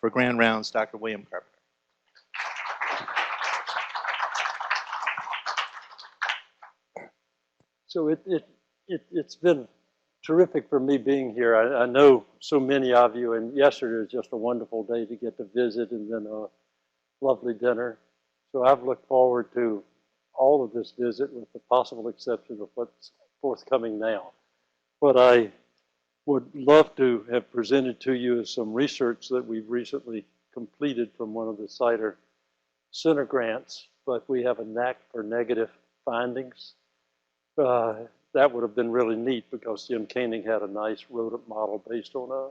For Grand Rounds, Dr. William Carpenter. So it's been terrific for me being here. I know so many of you, and yesterday was just a wonderful day to get to visit and then a lovely dinner. So I've looked forward to all of this visit with the possible exception of what's forthcoming now. What I would love to have presented to you is some research that we've recently completed from one of the CITER Center grants, but we have a knack for negative findings. That would have been really neat because Jim Koenig had a nice rodent model based on a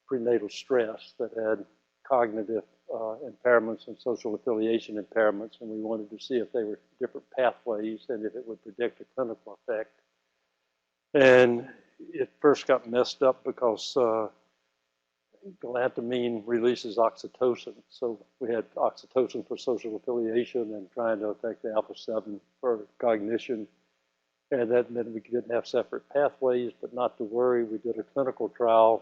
prenatal stress that had cognitive impairments and social affiliation impairments, and we wanted to see if they were different pathways and if it would predict a clinical effect. And it first got messed up because galantamine releases oxytocin. So we had oxytocin for social affiliation and trying to affect the alpha-7 for cognition. And that meant we didn't have separate pathways, but not to worry. We did a clinical trial.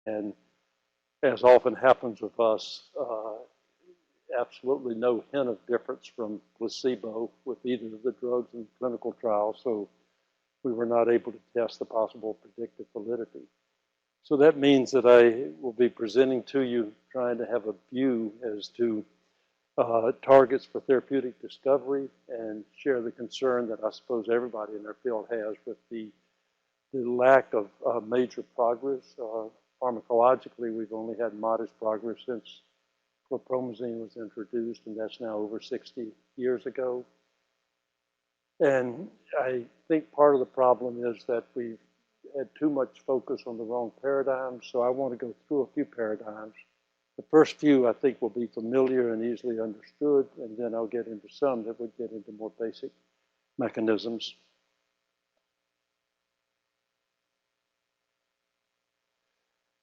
And as often happens with us, absolutely no hint of difference from placebo with either of the drugs in clinical trials, so we were not able to test the possible predictive validity. So that means that I will be presenting to you trying to have a view as to targets for therapeutic discovery and share the concern that I suppose everybody in our field has with the lack of major progress. Pharmacologically, we've only had modest progress since chlorpromazine was introduced, and that's now over 60 years ago. And I think part of the problem is that we've had too much focus on the wrong paradigms, so I want to go through a few paradigms. The first few I think will be familiar and easily understood, and then I'll get into some that would get into more basic mechanisms.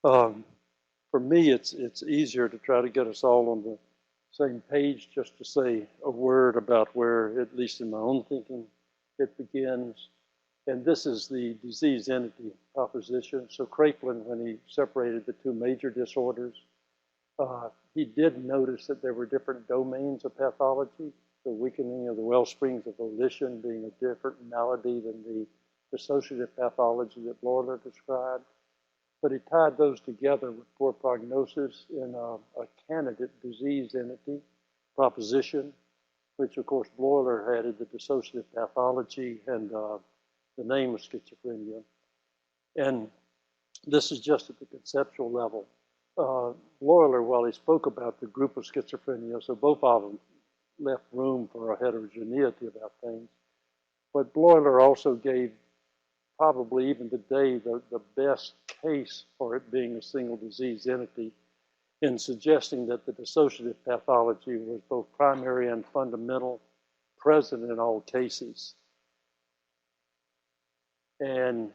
For me, it's easier to try to get us all on the same page just to say a word about where, at least in my own thinking, it begins. And this is the disease entity proposition. So Kraepelin, when he separated the two major disorders, he did notice that there were different domains of pathology, the weakening of the well springs of volition being a different malady than the dissociative pathology that Bloiler described. But he tied those together with poor prognosis in a candidate disease entity proposition, which of course Bloiler added the dissociative pathology and the name of schizophrenia. And this is just at the conceptual level. Bloiler, while he spoke about the group of schizophrenia, so both of them left room for a heterogeneity about things, but Bloiler also gave probably even today the best case for it being a single disease entity in suggesting that the dissociative pathology was both primary and fundamental, present in all cases. And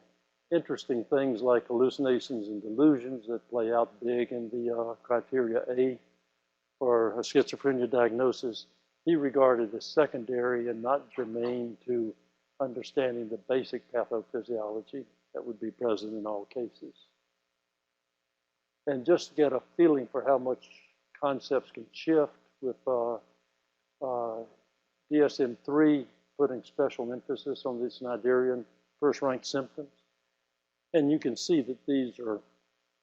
interesting things like hallucinations and delusions that play out big in the criteria A for a schizophrenia diagnosis, he regarded as secondary and not germane to understanding the basic pathophysiology that would be present in all cases. And just to get a feeling for how much concepts can shift with DSM-3 putting special emphasis on the Snyderian first-rank symptoms. And you can see that these are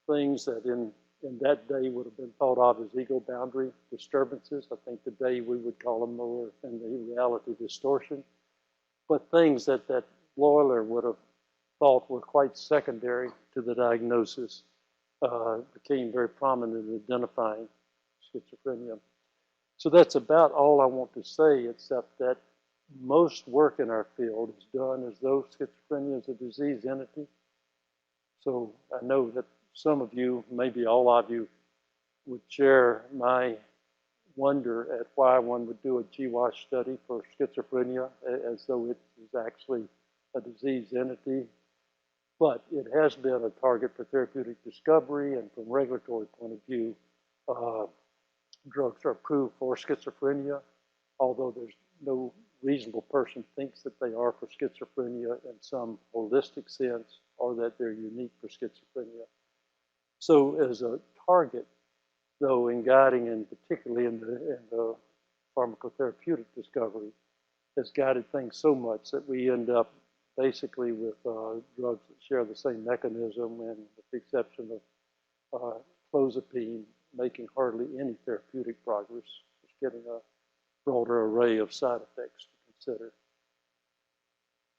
things that in that day would have been thought of as ego boundary disturbances. I think today we would call them more in the reality distortion. But things that Loyler would have thought were quite secondary to the diagnosis became very prominent in identifying schizophrenia. So that's about all I want to say, except that most work in our field is done as though schizophrenia is a disease entity. So I know that some of you, maybe all of you, would share my wonder at why one would do a GWAS study for schizophrenia as though it is actually a disease entity. But it has been a target for therapeutic discovery, and from regulatory point of view, drugs are approved for schizophrenia, although there's no reasonable person thinks that they are for schizophrenia in some holistic sense, or that they're unique for schizophrenia. So as a target, though, in guiding, and particularly in the pharmacotherapeutic discovery, has guided things so much that we end up basically with drugs that share the same mechanism, and with the exception of clozapine, making hardly any therapeutic progress, just getting a broader array of side effects to consider.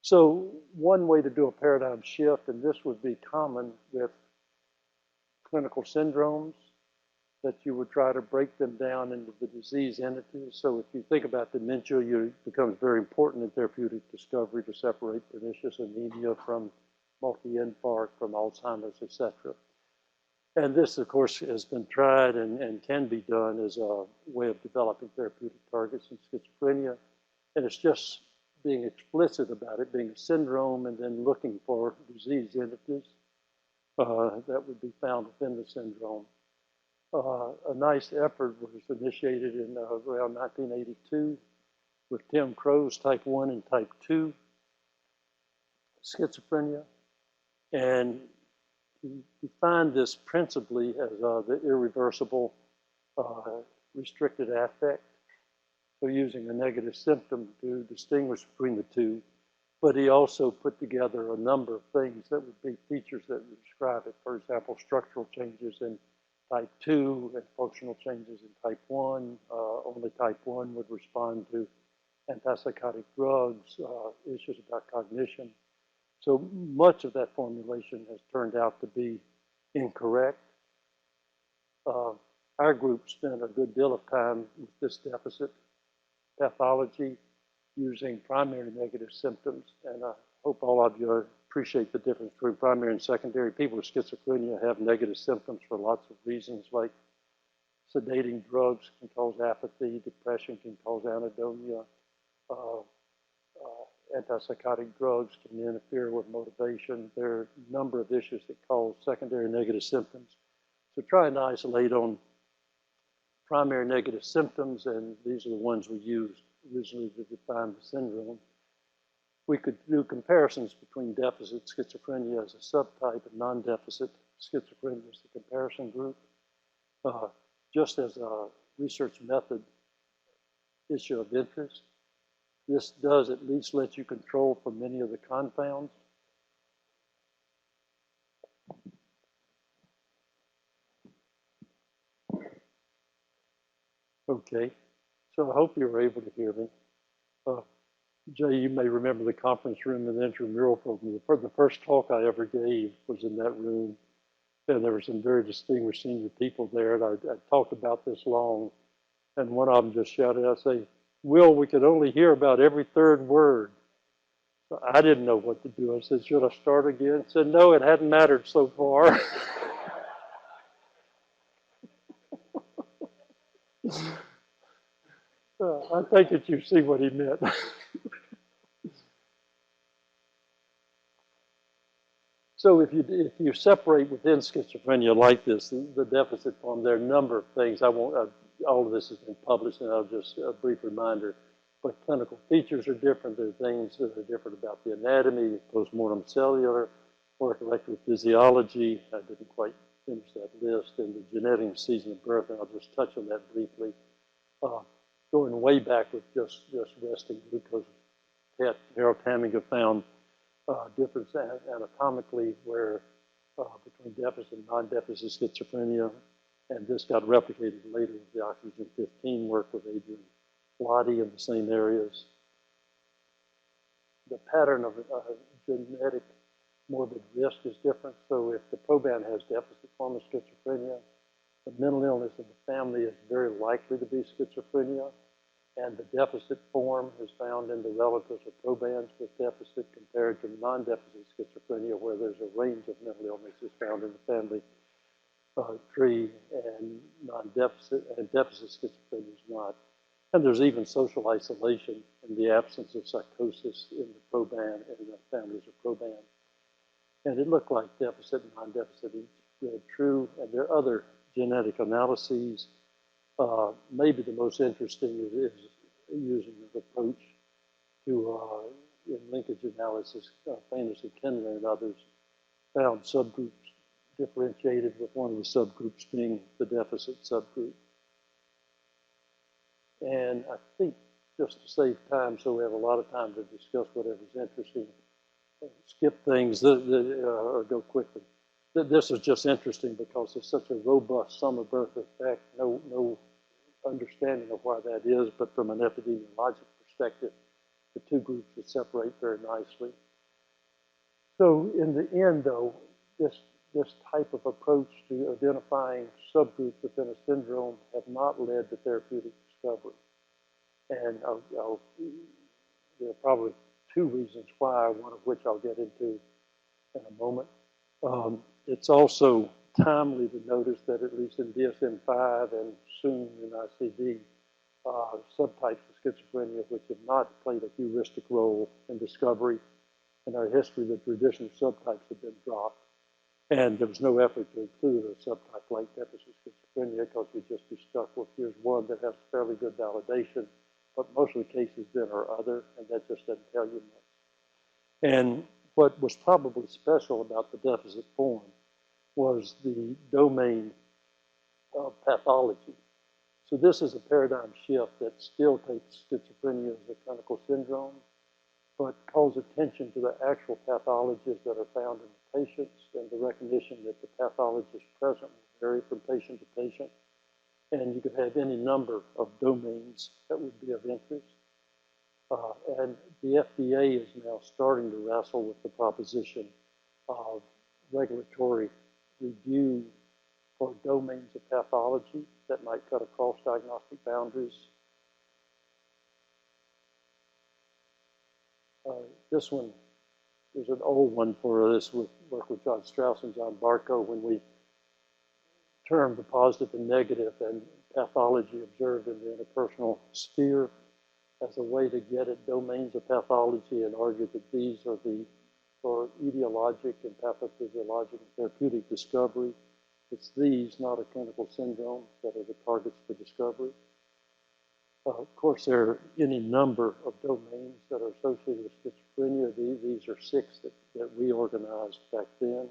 So one way to do a paradigm shift, and this would be common with clinical syndromes, that you would try to break them down into the disease entities. So if you think about dementia, it becomes very important in therapeutic discovery to separate pernicious anemia from multi-infarct, from Alzheimer's, etc. And this, of course, has been tried and can be done as a way of developing therapeutic targets in schizophrenia. And it's just being explicit about it being a syndrome and then looking for disease entities that would be found within the syndrome. A nice effort was initiated in around 1982 with Tim Crow's type 1 and type 2 schizophrenia. And he defined this principally as the irreversible restricted affect. So using a negative symptom to distinguish between the two. But he also put together a number of things that would be features that would describe it. For example, structural changes in type 2 and functional changes in type 1. Only type 1 would respond to antipsychotic drugs, issues about cognition. So much of that formulation has turned out to be incorrect. Our group spent a good deal of time with this deficit pathology using primary negative symptoms, and I hope all of you appreciate the difference between primary and secondary. People with schizophrenia have negative symptoms for lots of reasons, like sedating drugs can cause apathy, depression can cause anhedonia, antipsychotic drugs can interfere with motivation. There are a number of issues that cause secondary negative symptoms. So trying to isolate on primary negative symptoms, and these are the ones we used originally to define the syndrome. We could do comparisons between deficit schizophrenia as a subtype and non-deficit schizophrenia as the comparison group. Just as a research method issue of interest, this does at least let you control for many of the confounds. Okay, so I hope you were able to hear me. Jay, you may remember the conference room in the intramural program. The first talk I ever gave was in that room, and there were some very distinguished senior people there, and I talked about this long, and one of them just shouted out, say, "Will, we could only hear about every third word." So I didn't know what to do. I said, "Should I start again?" He said, "No, it hadn't mattered so far." I think that you see what he meant. So if you separate within schizophrenia like this, the deficit form, there are a number of things. I won't. All of this has been published, and I'll just a brief reminder. But clinical features are different. There are things that are different about the anatomy, postmortem cellular, work electrophysiology. I didn't quite finish that list, and the genetic season of birth, and I'll just touch on that briefly. Going way back with just resting glucose PET, Harold Tamiga found difference anatomically where between deficit and non-deficit schizophrenia, and this got replicated later with the oxygen 15 work with Adrian Lottie in the same areas. The pattern of genetic morbid risk is different. So if the proband has deficit form of schizophrenia, the mental illness in the family is very likely to be schizophrenia, and the deficit form is found in the relatives of probands with deficit compared to non-deficit schizophrenia, where there's a range of mental illnesses found in the family tree, and non-deficit and deficit schizophrenia is not. And there's even social isolation in the absence of psychosis in the proband and the families of proband. And it looked like deficit and non-deficit each read true, and there are other genetic analyses. Maybe the most interesting is using an approach to, in linkage analysis, famously Kenner and others found subgroups differentiated, with one of the subgroups being the deficit subgroup. And I think, just to save time, so we have a lot of time to discuss whatever's interesting, skip things or go quickly. This is just interesting because it's such a robust sum of birth effect. No understanding of why that is, but from an epidemiologic perspective, the two groups would separate very nicely. So in the end, though, this type of approach to identifying subgroups within a syndrome have not led to therapeutic discovery. And there are probably two reasons why, one of which I'll get into in a moment. It's also timely to notice that at least in DSM-5 and soon in ICD, subtypes of schizophrenia which have not played a heuristic role in discovery in our history, the traditional subtypes have been dropped. And there was no effort to include a subtype like deficit schizophrenia because we'd just be stuck with here's one that has fairly good validation, but most of the cases then are other, and that just doesn't tell you much. And what was probably special about the deficit form was the domain of pathology. So this is a paradigm shift that still takes schizophrenia as a clinical syndrome, but calls attention to the actual pathologies that are found in the patients and the recognition that the pathologist present will vary from patient to patient. And you could have any number of domains that would be of interest. And the FDA is now starting to wrestle with the proposition of regulatory review for domains of pathology that might cut across diagnostic boundaries. This one is an old one for this work with John Strauss and John Barco when we termed the positive and negative and pathology observed in the interpersonal sphere as a way to get at domains of pathology and argue that these are for etiologic and pathophysiologic and therapeutic discovery. It's these, not a clinical syndrome, that are the targets for discovery. Of course, there are any number of domains that are associated with schizophrenia. These are 6 that we organized back then.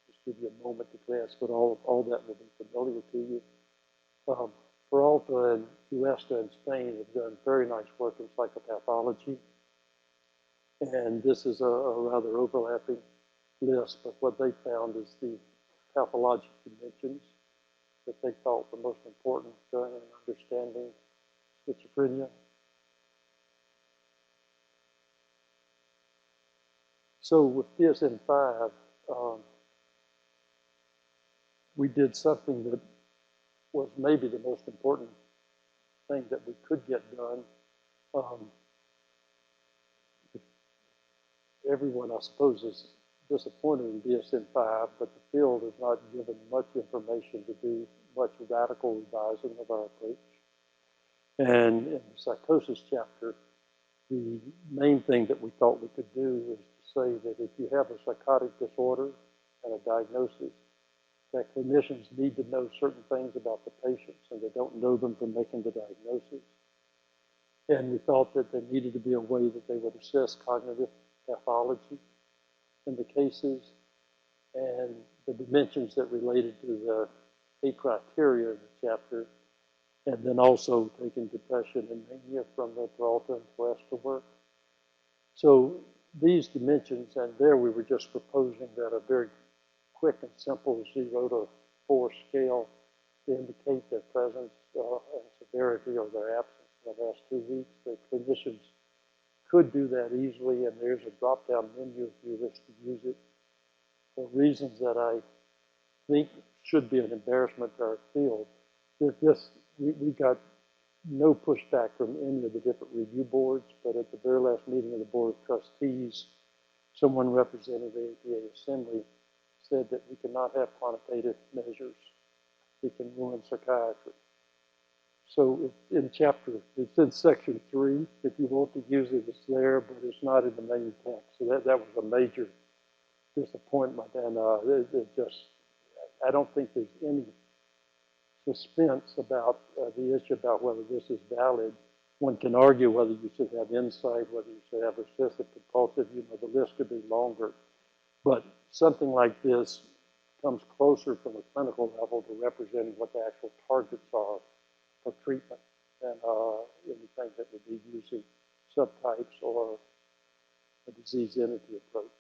Just give you a moment to grasp, but all that will be familiar to you. Peralta and Cuesta in Spain have done very nice work in psychopathology. And this is a rather overlapping list, but what they found is the pathologic dimensions that they thought were most important in understanding schizophrenia. So with DSM-5, we did something that was maybe the most important thing that we could get done. Everyone, I suppose, is disappointed in DSM-5, but the field has not given much information to do much radical revising of our approach. And in the psychosis chapter, the main thing that we thought we could do is to say that if you have a psychotic disorder and a diagnosis, that clinicians need to know certain things about the patients, and they don't know them from making the diagnosis. And we thought that there needed to be a way that they would assess cognitive pathology in the cases, and the dimensions that related to the 8 criteria in the chapter, and then also taking depression and mania from the Peralta and Quest to work. So these dimensions, and there we were just proposing that a very quick and simple 0 to 4 scale to indicate their presence and severity or their absence in the last 2 weeks. The clinicians could do that easily, and there's a drop-down menu if you wish to use it. For reasons that I think should be an embarrassment to our field, that we got no pushback from any of the different review boards, but at the very last meeting of the Board of Trustees, someone representing the APA Assembly said that we cannot have quantitative measures. It can ruin psychiatry. So in chapter, it's in section 3. If you want to use it, it's there, but it's not in the main text. So that was a major disappointment, and I don't think there's any suspense about the issue about whether this is valid. One can argue whether you should have insight, whether you should have obsessive compulsive, the list could be longer. But something like this comes closer from a clinical level to representing what the actual targets are for treatment than anything that would be using subtypes or a disease entity approach.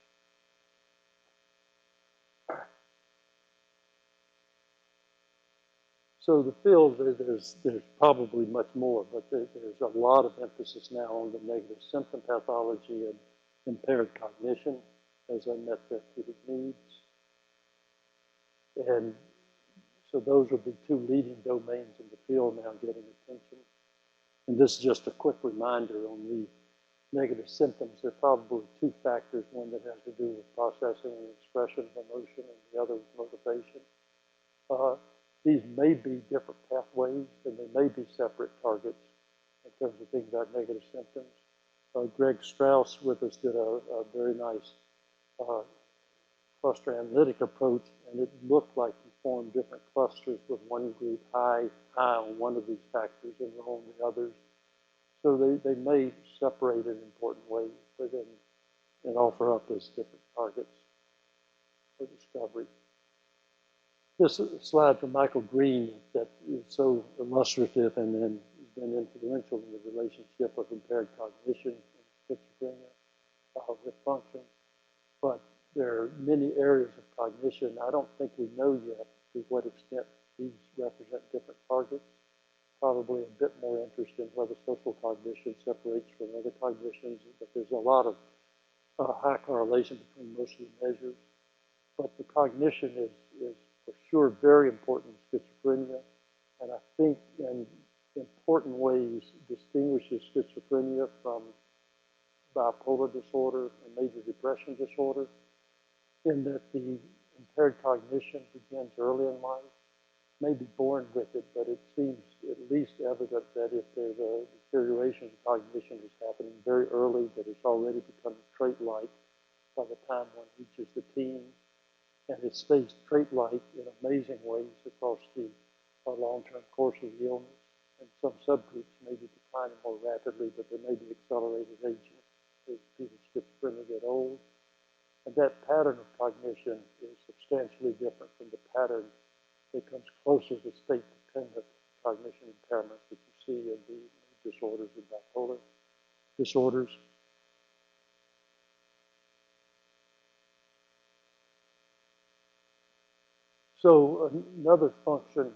So the field, there's probably much more, but there's a lot of emphasis now on the negative symptom pathology and impaired cognition as unmet therapeutic needs. And so those are the 2 leading domains in the field now getting attention. And this is just a quick reminder on the negative symptoms. There are probably 2 factors, one that has to do with processing and expression of emotion, and the other with motivation. These may be different pathways, and they may be separate targets in terms of thinking about negative symptoms. Greg Strauss with us did a very nice cluster analytic approach, and it looked like he formed different clusters with one group high on one of these factors and low on the others. So they may separate in important ways, but then and offer up as different targets for discovery. This slide from Michael Green that is so illustrative and then has been influential in the relationship of impaired cognition and schizophrenia with function. But there are many areas of cognition. I don't think we know yet to what extent these represent different targets. Probably a bit more interest in whether social cognition separates from other cognitions, but there's a lot of high correlation between most of the measures. But the cognition is for sure very important in schizophrenia, and I think in important ways distinguishes schizophrenia from bipolar disorder and major depression disorder, in that the impaired cognition begins early in life, may be born with it, but it seems at least evident that if there's a deterioration of cognition is happening very early, that it's already becoming trait-like by the time one reaches the teens. And it stays trait-like in amazing ways across the long-term course of the illness. And some subgroups may be declining more rapidly, but there may be accelerated aging as people with schizophrenia get old. And that pattern of cognition is substantially different from the pattern that comes closer to state-dependent cognition impairment that you see in the disorders and bipolar disorders. So another function,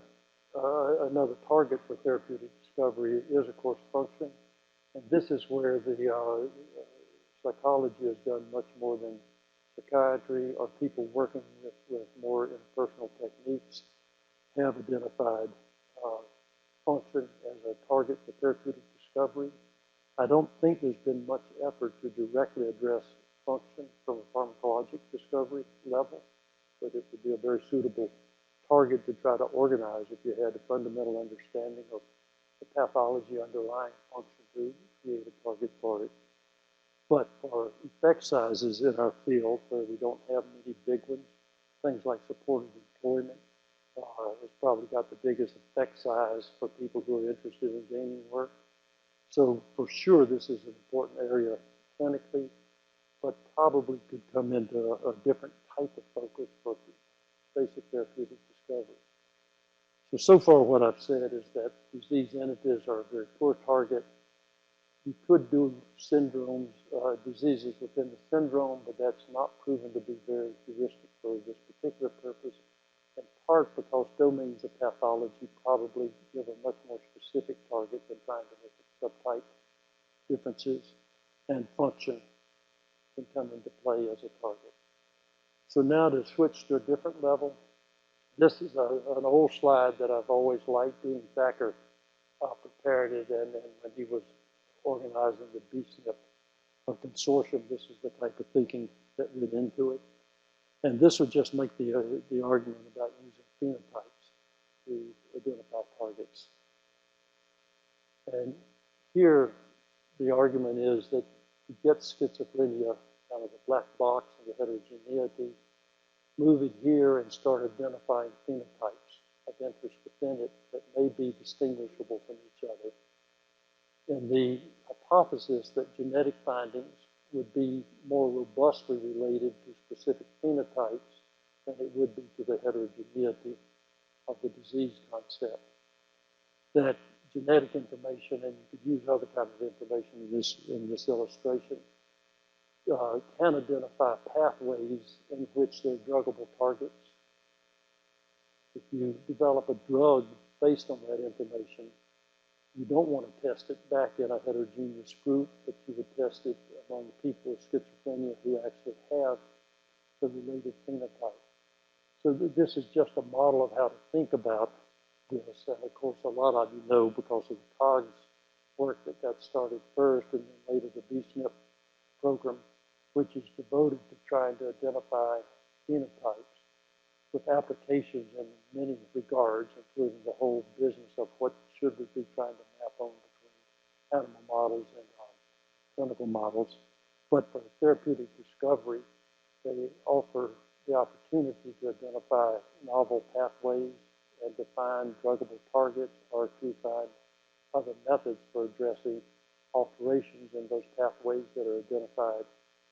another target for therapeutic discovery is, of course, function. And this is where the psychology has done much more than psychiatry, or people working with more interpersonal techniques have identified function as a target for therapeutic discovery. I don't think there's been much effort to directly address function from a pharmacologic discovery level, but it would be a very suitable target to try to organize if you had a fundamental understanding of the pathology underlying function to create a target for it. But for effect sizes in our field, where we don't have many big ones, things like supported employment has probably got the biggest effect size for people who are interested in gaining work. So for sure, this is an important area clinically, but probably could come into a different type of focus for basic therapeutic discovery. So far what I've said is that disease entities are a very poor target. You could do syndromes, diseases within the syndrome, but that's not proven to be very heuristic for this particular purpose, in part because domains of pathology probably give a much more specific target than trying to look at subtype differences, and function can come into play as a target. So now to switch to a different level, this is an old slide that I've always liked. Dean Thacker prepared it, and when he was organizing the BSNP consortium, this is the type of thinking that went into it. And this would just make the argument about using phenotypes to identify targets. And here, the argument is that to get schizophrenia out of the black box and the heterogeneity, move it here and start identifying phenotypes of interest within it that may be distinguishable from each other. And the hypothesis that genetic findings would be more robustly related to specific phenotypes than it would be to the heterogeneity of the disease concept. That genetic information, and you could use other kinds of information in this illustration, can identify pathways in which they're druggable targets. If you develop a drug based on that information, you don't want to test it back in a heterogeneous group, but you would test it among people with schizophrenia who actually have the related phenotype. So this is just a model of how to think about this. And of course, a lot of you know because of the COGS work that got started first and then later the BSNP program, which is devoted to trying to identify phenotypes with applications in many regards, including the whole business of what should we be trying to map on between animal models and clinical models. But for therapeutic discovery, they offer the opportunity to identify novel pathways and define druggable targets, or to find other methods for addressing alterations in those pathways that are identified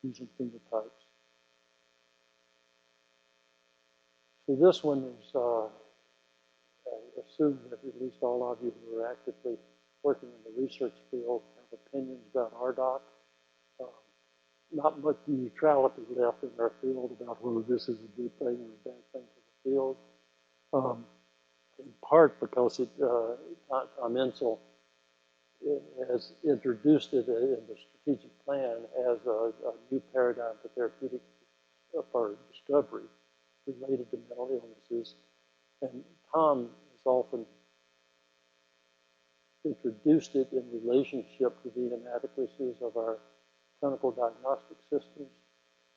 using phenotypes. So this one is, I assume that at least all of you who are actively working in the research field have opinions about RDoC. Not much neutrality left in our field about whether this is a good thing or a bad thing for the field. In part because Tom Insel has introduced it in the strategic plan as a new paradigm for therapeutic for discovery related to mental illnesses. And Tom has often introduced it in relationship to the inadequacies of our clinical diagnostic systems.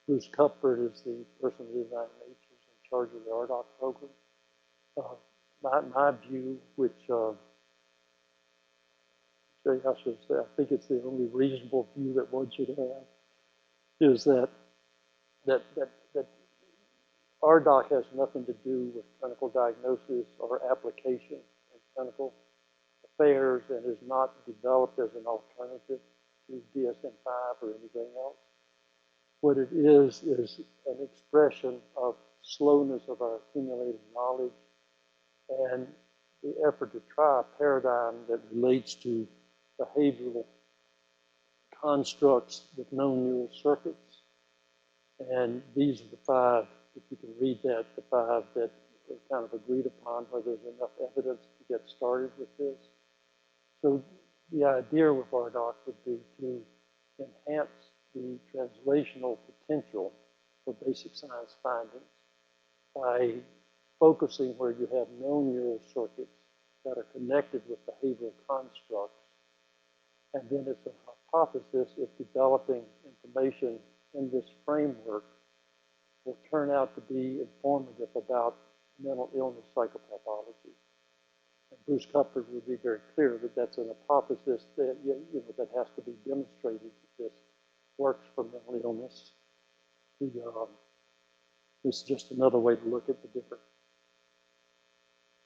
Bruce Cuthbert is the person of the United Nations in charge of the RDoC program. My view, which I think it's the only reasonable view that one should have, is that RDoC has nothing to do with clinical diagnosis or application in clinical affairs and is not developed as an alternative to DSM-5 or anything else. What it is an expression of slowness of our accumulated knowledge and the effort to try a paradigm that relates to behavioral constructs with known neural circuits. And these are the five, if you can read that, the five that are kind of agreed upon where there's enough evidence to get started with this. So the idea with RDoC would be to enhance the translational potential for basic science findings by focusing where you have known neural circuits that are connected with behavioral constructs. And then it's a hypothesis if developing information in this framework will turn out to be informative about mental illness psychopathology. And Bruce Cuthbert would be very clear that that's an hypothesis that, that has to be demonstrated that this works for mental illness. This is just another way to look at the different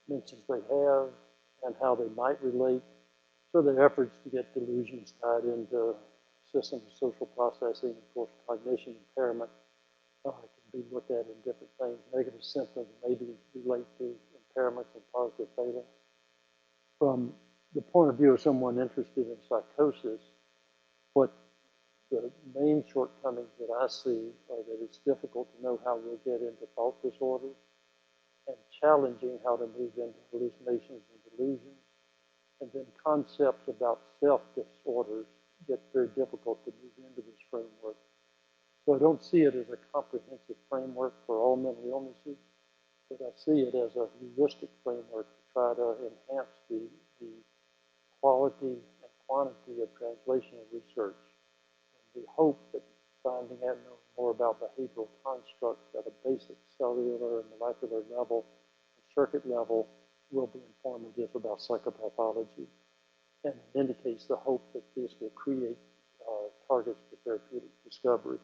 dimensions they have and how they might relate. So their efforts to get delusions tied into systems of social processing, of course, cognition, impairment, can be looked at in different things. Negative symptoms maybe relate to impairments and positive failings. From the point of view of someone interested in psychosis, what the main shortcomings that I see are that it's difficult to know how we'll get into thought disorders and challenging how to move into hallucinations and delusions. And then concepts about self-disorders get very difficult to move into this framework. So I don't see it as a comprehensive framework for all mental illnesses, but I see it as a heuristic framework to try to enhance the quality and quantity of translational research. And we hope that finding out more about behavioral constructs at a basic cellular and molecular level and circuit level will be informative about psychopathology and indicates the hope that this will create targets for therapeutic discovery.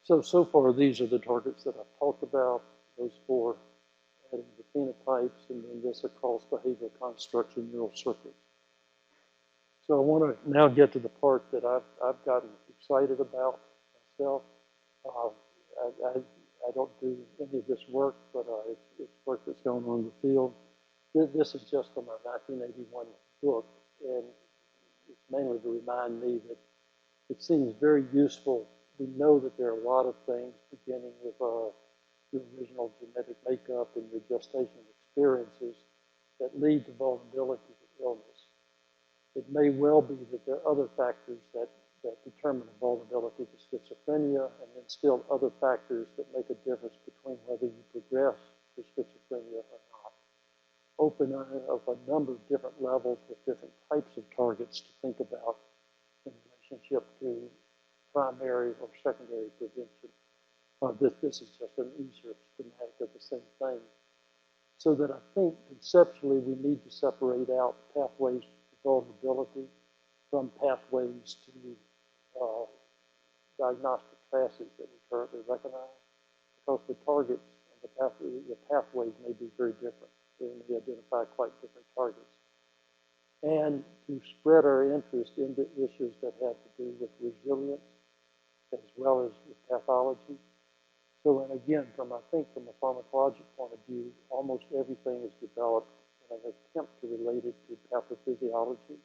So far, these are the targets that I've talked about, those four, adding the phenotypes, and then this across behavioral constructs and neural circuits. So I want to now get to the part that I've gotten excited about myself. I don't do any of this work, but it's work that's going on in the field. This is just from our 1981 book, and it's mainly to remind me that it seems very useful. We know that there are a lot of things, beginning with your original genetic makeup and your gestational experiences, that lead to vulnerability to illness. It may well be that there are other factors that determine a vulnerability to schizophrenia, and then still other factors that make a difference between whether you progress to schizophrenia or not. Open of a number of different levels with different types of targets to think about in relationship to primary or secondary prevention. This is just an easier schematic of the same thing. So that I think conceptually we need to separate out pathways to vulnerability from pathways to diagnostic classes that we currently recognize, because the targets and the pathways may be very different. They may identify quite different targets. And to spread our interest into issues that have to do with resilience as well as with pathology. So, and again, from a pharmacologic point of view, almost everything is developed in an attempt to relate it to pathophysiology.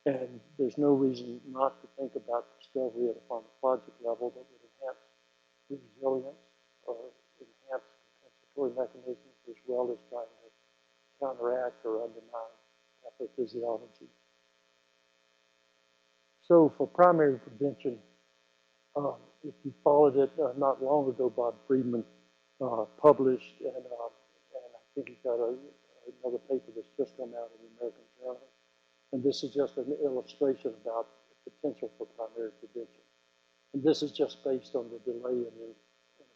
And there's no reason not to think about discovery at a pharmacologic level that would enhance resilience or enhance compensatory mechanisms, as well as trying to counteract or undermine pathophysiology. So for primary prevention, if you followed it not long ago, Bob Friedman published, and I think he's got another paper that's just come out in the American Journal. And this is just an illustration about the potential for primary prevention. And this is just based on the delay in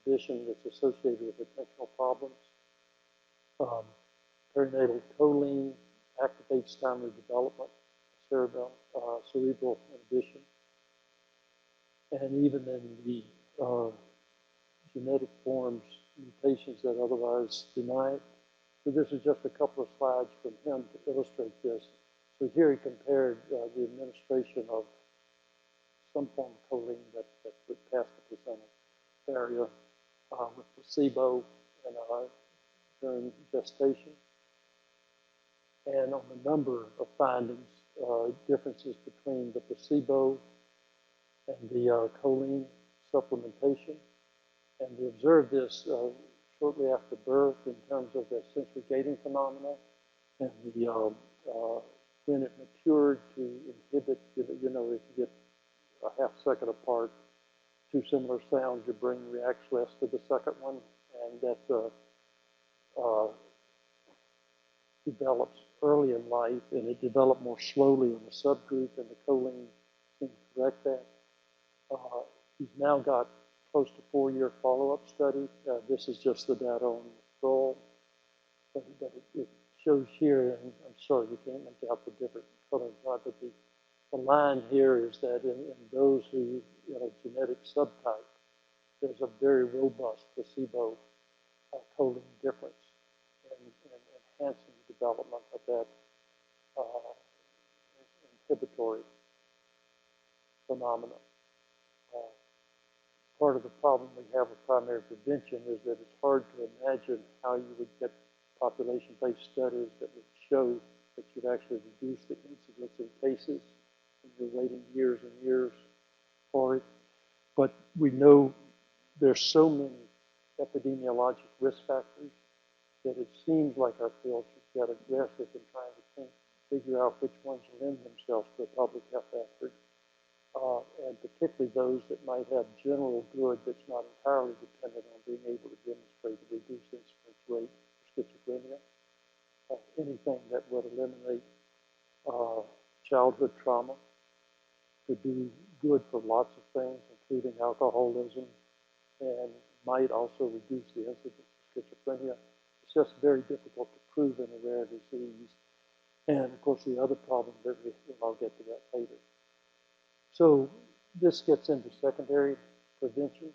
inhibition that's associated with attentional problems. Perinatal choline activates timely development, cerebral inhibition. And even in the genetic forms, mutations that otherwise deny it. So this is just a couple of slides from him to illustrate this. So here he compared the administration of some form of choline that would pass the placental barrier with placebo and during gestation. And on a number of findings, differences between the placebo and the choline supplementation. And they observed this shortly after birth in terms of the sensory gating phenomena and the when it matured to inhibit, if you get a half second apart, two similar sounds, your brain reacts less to the second one, and that develops early in life, and it developed more slowly in the subgroup, and the choline seems to correct that. He's now got close to 4-year follow-up study. This is just the data on the scroll, but it shows here, and I'm sorry you can't make out the different color typography, the line here is that in those who, genetic subtype, there's a very robust placebo coding difference in enhancing the development of that inhibitory phenomena. Part of the problem we have with primary prevention is that it's hard to imagine how you would get population-based studies that would show that you'd actually reduce the incidence in cases when you're waiting years and years for it. But we know there's so many epidemiologic risk factors that it seems like our field should get aggressive in trying to figure out which ones lend themselves to a public health effort. And particularly those that might have general good that's not entirely dependent on being able to demonstrate a reduced incidence rate for schizophrenia. Anything that would eliminate childhood trauma could do good for lots of things, including alcoholism, and might also reduce the incidence of schizophrenia. It's just very difficult to prove in a rare disease. And of course, the other problem that I'll get to that later. So this gets into secondary prevention.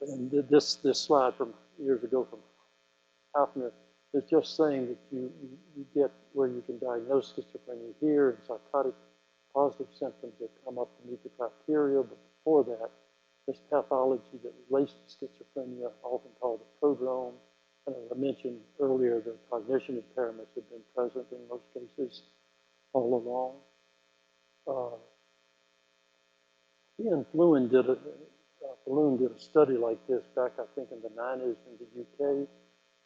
And this slide from years ago from Carpenter is just saying that you get where you can diagnose schizophrenia here, and psychotic positive symptoms that come up to meet the criteria. But before that, this pathology that relates to schizophrenia, often called the prodrome. And as I mentioned earlier, the cognition impairments have been present in most cases all along. Ian Fluin did a study like this back, I think, in the 90s in the UK.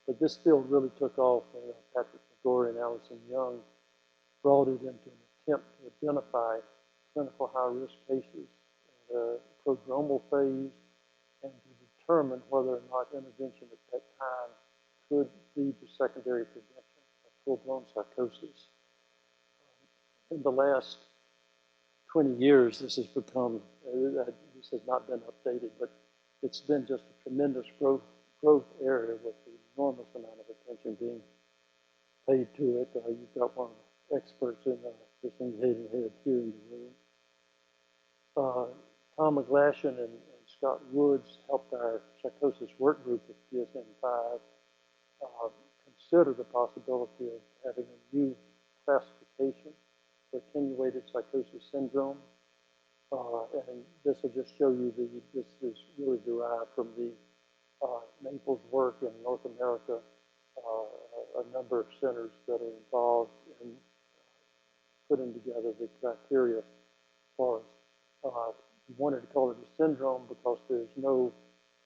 But this field really took off when Patrick McGorry and Alison Young brought it into an attempt to identify clinical high-risk cases in the prodromal phase and to determine whether or not intervention at that time could lead to secondary prevention of full-blown psychosis. In the last 20 years, this has become, this has not been updated, but it's been just a tremendous growth area with an enormous amount of attention being paid to it. You've got one of the experts in this engaging head here in the room. Tom McGlashan and Scott Woods helped our psychosis work group at DSM-5 consider the possibility of having a new classification for attenuated psychosis syndrome. And this will just show you this is really derived from the Naples work in North America, a number of centers that are involved in putting together the criteria for us. We wanted to call it a syndrome because there's no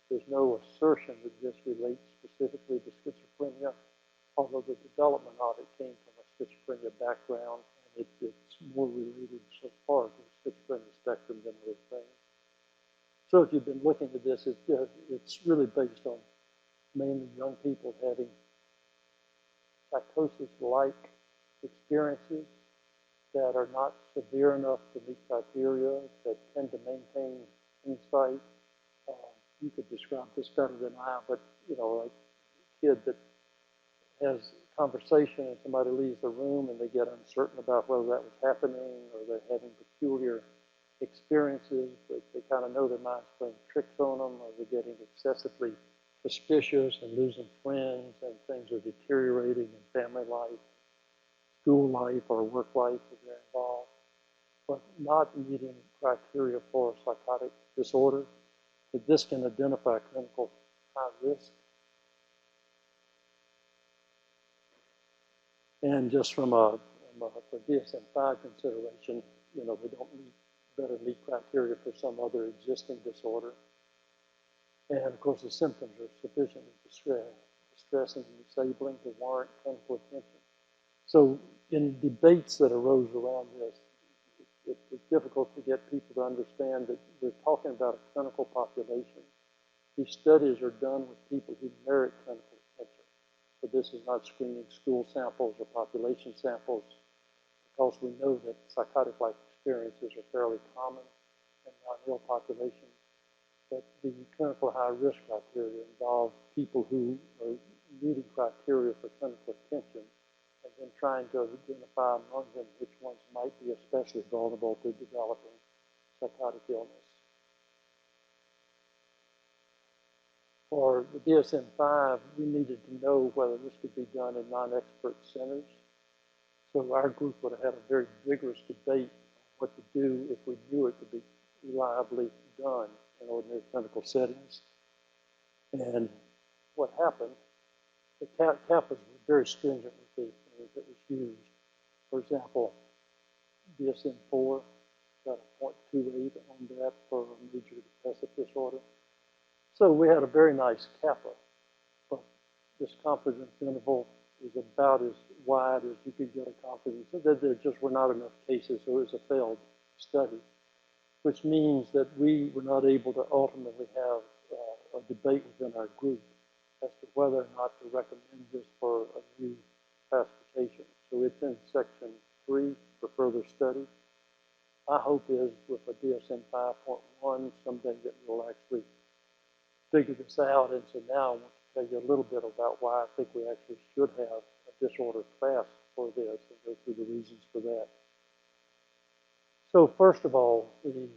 assertion that this relates specifically to schizophrenia, although the development of it came from a schizophrenia background, and it's more related so far to the schizophrenia spectrum than other things. So if you've been looking at this, it's really based on mainly young people having psychosis-like experiences that are not severe enough to meet criteria, that tend to maintain insight. You could describe this better than I, but like a kid that has conversation and somebody leaves the room and they get uncertain about whether that was happening, or they're having peculiar experiences, but they kind of know their mind's playing tricks on them, or they're getting excessively suspicious and losing friends, and things are deteriorating in family life, school life, or work life if they're involved, but not meeting criteria for a psychotic disorder. That this can identify clinical high risk. And just from a DSM-5 consideration, they don't better meet criteria for some other existing disorder. And of course, the symptoms are sufficiently distressing and disabling to warrant clinical attention. So in debates that arose around this, it's difficult to get people to understand that we're talking about a clinical population. These studies are done with people who merit clinical attention. So this is not screening school samples or population samples, because we know that psychotic-like experiences are fairly common in non-ill populations. But the clinical high-risk criteria involve people who are meeting criteria for clinical attention and then trying to identify among them which ones might be especially vulnerable to developing psychotic illness. For the DSM-5, we needed to know whether this could be done in non-expert centers. So our group would have had a very vigorous debate on what to do if we knew it could be reliably done in ordinary clinical settings. And what happened, the CAPAs were very stringent with the things that was used. For example, DSM-4 got a 0.28 on that for a major depressive disorder. So we had a very nice CAPA, but this confidence interval is about as wide as you could get a confidence. There just were not enough cases, so it was a failed study, which means that we were not able to ultimately have a debate within our group as to whether or not to recommend this for a new classification. So it's in section 3 for further study. My hope is with a DSM 5.1, someday that we'll actually figure this out. And so now I want to tell you a little bit about why I think we actually should have a disorder class for this and go through the reasons for that. So first of all, the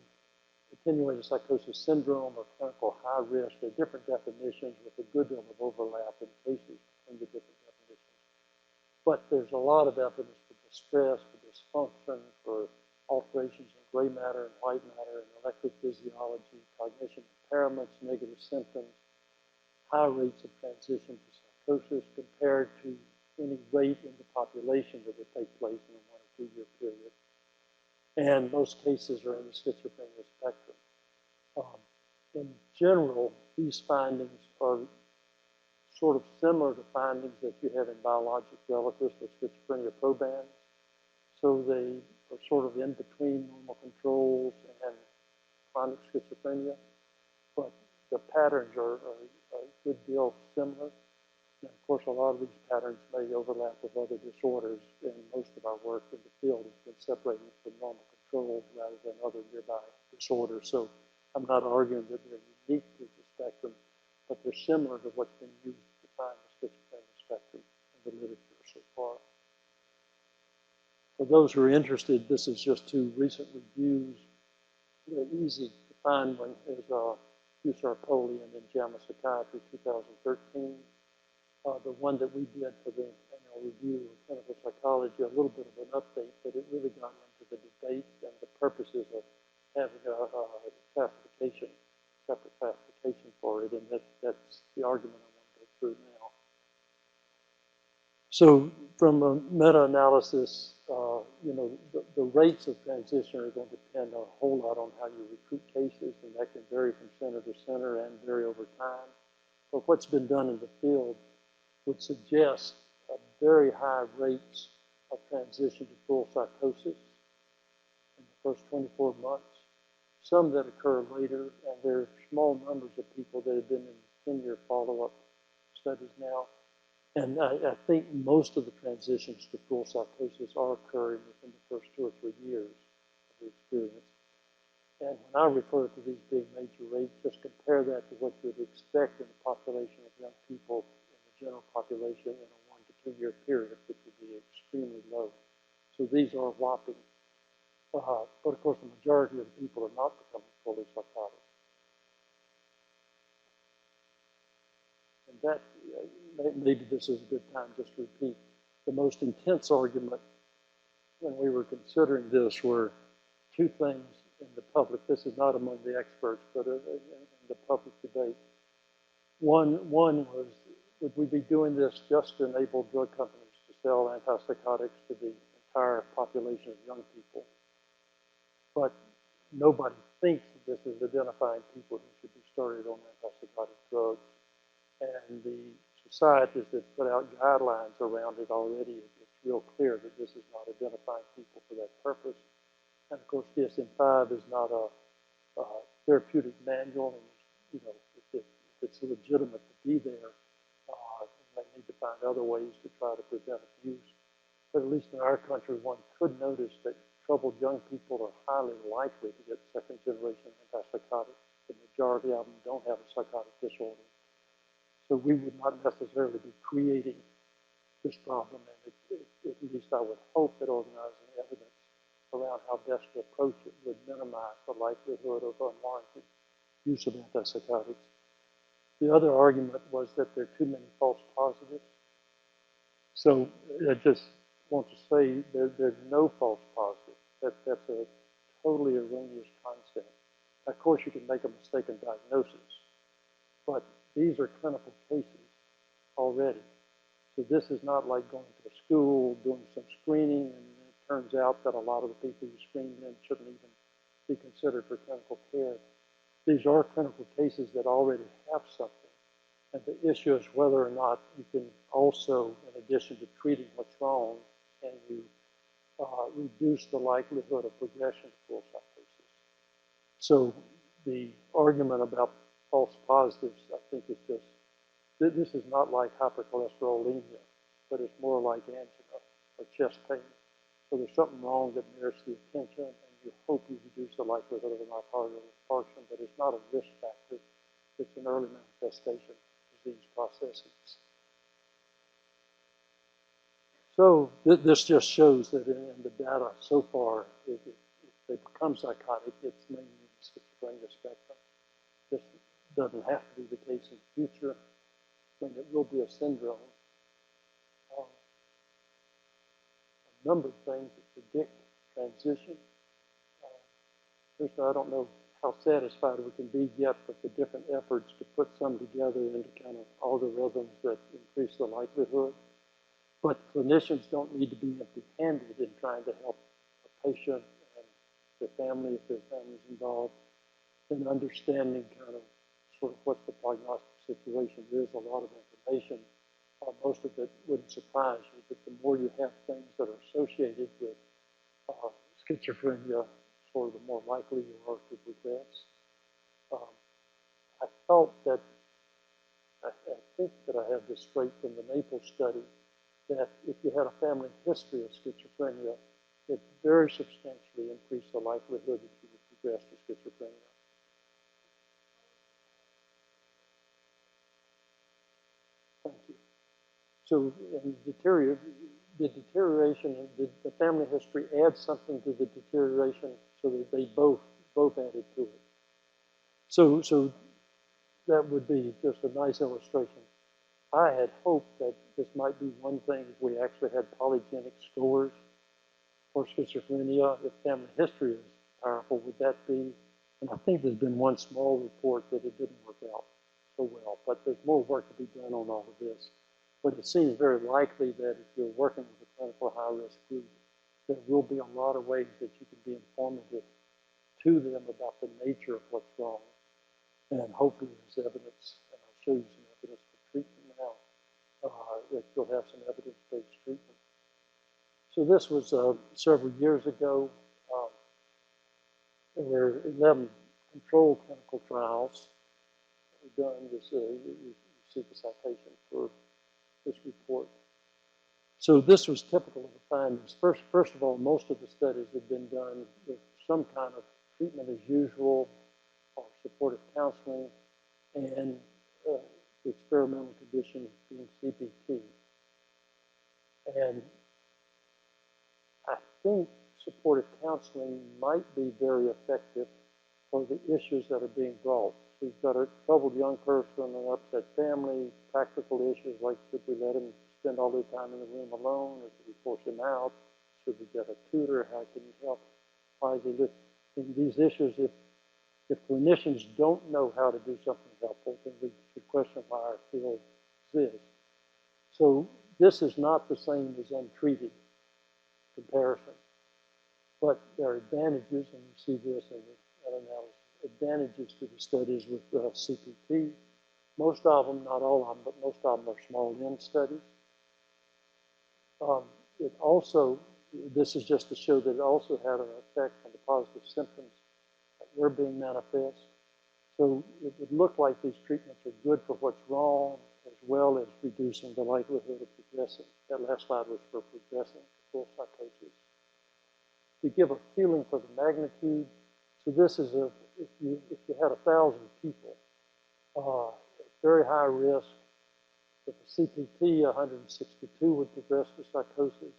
attenuated psychosis syndrome or clinical high risk, there are different definitions with a good deal of overlap in cases between the different definitions. But there's a lot of evidence for distress, for dysfunction, for alterations in gray matter and white matter, and electrophysiology, cognition impairments, negative symptoms, high rates of transition to psychosis compared to any rate in the population that would take place in a 1 or 2 year period. And most cases are in the schizophrenia spectrum. In general, these findings are sort of similar to findings that you have in biologic relatives with schizophrenia probands. So they are sort of in between normal controls and chronic schizophrenia, but the patterns are a good deal similar. And of course, a lot of these patterns may overlap with other disorders, and most of our work in the field has been separating from normal controls rather than other nearby disorders. So I'm not arguing that they're unique to the spectrum, but they're similar to what's been used to define the schizophrenia spectrum in the literature so far. For those who are interested, this is just 2 recent reviews. They're easy to find. One is Husar Polian in JAMA Psychiatry 2013. The one that we did for the annual review of clinical psychology, a little bit of an update, but it really got into the debate and the purposes of having a classification, separate classification for it, and that's the argument I want to go through now. So from a meta-analysis, the rates of transition are going to depend a whole lot on how you recruit cases, and that can vary from center to center and vary over time. But what's been done in the field would suggest very high rates of transition to full psychosis in the first 24 months, some that occur later, and there are small numbers of people that have been in 10-year follow-up studies now. And I think most of the transitions to full psychosis are occurring within the first 2 or 3 years of the experience. And when I refer to these being major rates, just compare that to what you would expect in a population of young people in the general population in a 1 to 2 year period, which would be extremely low. So these are whopping. But of course, the majority of the people are not becoming fully psychotic. And that, maybe this is a good time just to repeat. The most intense argument when we were considering this were 2 things in the public. This is not among the experts, but in the public debate. One was, would we be doing this just to enable drug companies to sell antipsychotics to the entire population of young people? But nobody thinks that this is identifying people who should be started on antipsychotic drugs. And the societies that put out guidelines around it already, it's real clear that this is not identifying people for that purpose. And of course, DSM-5 is not a therapeutic manual, and if it's legitimate to be there, they need to find other ways to try to prevent abuse. But at least in our country, one could notice that troubled young people are highly likely to get 2nd-generation antipsychotics. The majority of them don't have a psychotic disorder. So we would not necessarily be creating this problem, and at least I would hope that organizing evidence around how best to approach it would minimize the likelihood of unwarranted use of antipsychotics. The other argument was that there are too many false positives. So I just want to say there's no false positive. That's a totally erroneous concept. Of course, you can make a mistaken diagnosis, but these are clinical cases already. So this is not like going to a school, doing some screening, and it turns out that a lot of the people you screened in shouldn't even be considered for clinical care. These are clinical cases that already have something. And the issue is whether or not you can also, in addition to treating what's wrong, can you reduce the likelihood of progression to full psychosis. So the argument about false positives, I think, is just, this is not like hypercholesterolemia, but it's more like angina or chest pain. So there's something wrong that merits the attention, and you hope you reduce the likelihood of a myocardial infarction, but it's not a risk factor. It's an early manifestation of disease processes. So this just shows that in the data so far, if they become psychotic, it's mainly in the schizophrenia spectrum. This doesn't have to be the case in the future. I mean, it will be a syndrome. A number of things that predict transition. First, I don't know how satisfied we can be yet with the different efforts to put some together into kind of algorithms that increase the likelihood. But clinicians don't need to be empty-handed in trying to help a patient and their family, if their family's involved, in understanding kind of sort of what the prognostic situation is. A lot of information. Most of it wouldn't surprise you, but the more you have things that are associated with schizophrenia, sort of the more likely you are to progress. I felt that, I think that I have this straight from the Naples study, that if you had a family history of schizophrenia, it very substantially increased the likelihood that you would progress to schizophrenia. Thank you. So in the deterioration, the family history adds something to the deterioration so that they both added to it. So that would be just a nice illustration. I had hoped that this might be one thing if we actually had polygenic scores for schizophrenia. If family history is powerful, would that be? And I think there's been one small report that it didn't work out so well, but there's more work to be done on all of this. But it seems very likely that if you're working with a clinical high-risk group, there will be a lot of ways that you can be informative to them about the nature of what's wrong. And hopefully there's evidence, and I'll show you some evidence for treatment now, that you'll have some evidence-based treatment. So this was several years ago. There were 11 controlled clinical trials that were done. You see the citation for this report. So this was typical of the findings. First of all, most of the studies had been done with some kind of treatment as usual or supportive counseling, and the experimental condition being CPT. And I think supportive counseling might be very effective for the issues that are being brought. So you've got a troubled young person, an upset family, practical issues like should we let him spend all their time in the room alone, or should we force him out? Should we get a tutor? How can you help? Why is he listening? These issues, if clinicians don't know how to do something helpful, then we should question why our field exists. So this is not the same as untreated comparison, but there are advantages, and you see this in the analysis, advantages to the studies with CPT. Most of them, not all of them, but most of them are small N studies. It also, this is just to show that it also had an effect on the positive symptoms that were being manifest. So it would look like these treatments are good for what's wrong, as well as reducing the likelihood of progressing. That last slide was for progressing to full psychosis. To give a feeling for the magnitude, so this is if you had 1,000 people, at very high risk, With a CPT, 162 would progress to psychosis,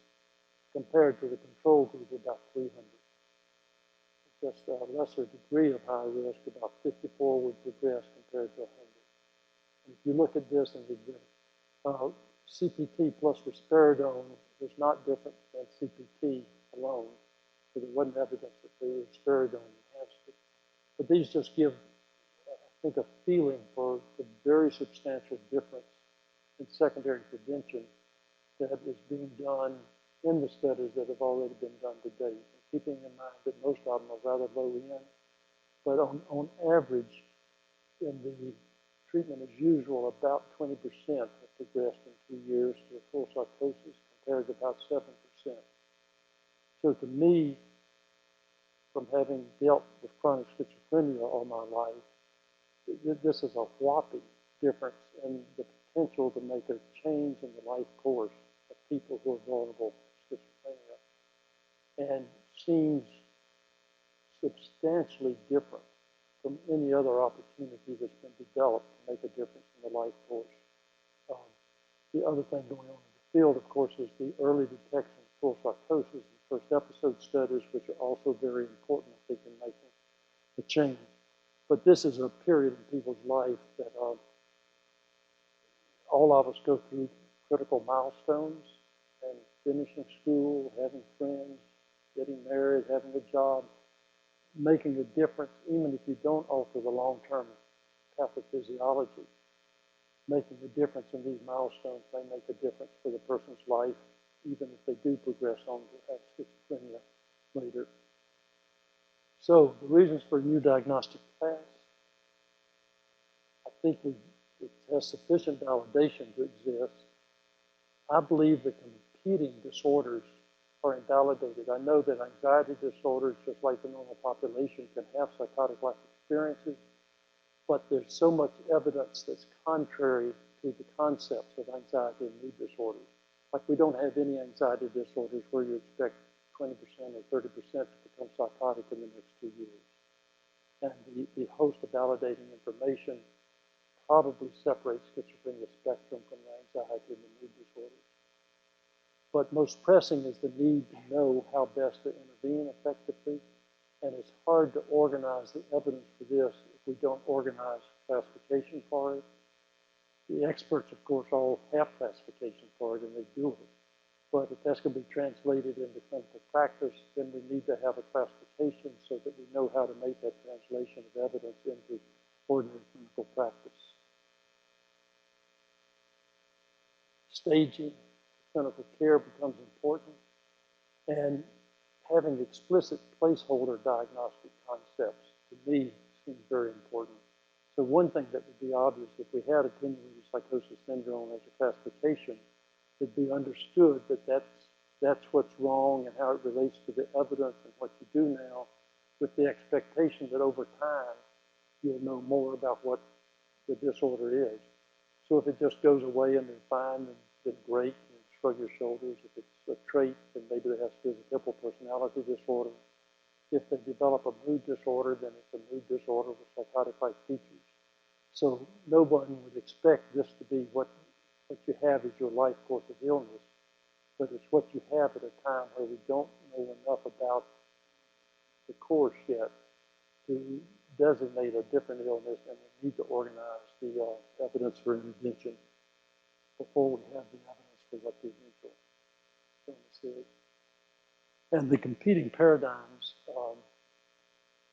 compared to the control group, about 300. Just a lesser degree of high risk, about 54 would progress compared to 100. And if you look at this, and the CPT plus risperidone was not different than CPT alone, so there wasn't evidence that the risperidone enhanced it. But these just give, I think, a feeling for the very substantial difference in secondary prevention that is being done in the studies that have already been done to date. And keeping in mind that most of them are rather low end, but on average, in the treatment as usual, about 20% have progressed in 2 years to a full psychosis, compared to about 7%. So to me, from having dealt with chronic schizophrenia all my life, this is a whopping difference in the potential to make a change in the life course of people who are vulnerable to schizophrenia, and seems substantially different from any other opportunity that's been developed to make a difference in the life course. The other thing going on in the field, of course, is the early detection of full psychosis and first episode studies, which are also very important, I think, in making the change. But this is a period in people's life that all of us go through critical milestones, and finishing school, having friends, getting married, having a job, making a difference, even if you don't alter the long-term pathophysiology. Making a difference in these milestones may make a difference for the person's life, even if they do progress on to have schizophrenia later. So the reasons for a new diagnostic class, I think it has sufficient validation to exist. I believe the competing disorders are invalidated. I know that anxiety disorders, just like the normal population, can have psychotic-like experiences, but there's so much evidence that's contrary to the concepts of anxiety and mood disorders. Like, we don't have any anxiety disorders where you expect 20% or 30% to become psychotic in the next 2 years. And the host of validating information probably separates schizophrenia spectrum from the anxiety and the mood disorders. But most pressing is the need to know how best to intervene effectively, and it's hard to organize the evidence for this if we don't organize classification for it. The experts, of course, all have classification for it, and they do it. But if that's going to be translated into clinical practice, then we need to have a classification so that we know how to make that translation of evidence into ordinary clinical practice. Staging clinical care becomes important, and having explicit placeholder diagnostic concepts, to me, seems very important. So one thing that would be obvious, if we had attenuated psychosis syndrome as a classification, it'd be understood that that's what's wrong and how it relates to the evidence and what you do now, with the expectation that over time you'll know more about what the disorder is. So if it just goes away and they're fine, then great, and shrug your shoulders. If it's a trait, then maybe they have schizotypal personality disorder. If they develop a mood disorder, then it's a mood disorder with psychotic-like features. So no one would expect this to be what you have as your life course of illness, but it's what you have at a time where we don't know enough about the course yet to designate a different illness, and we need to organize the evidence for intervention before we have the evidence for what the initial illness is. And the competing paradigms,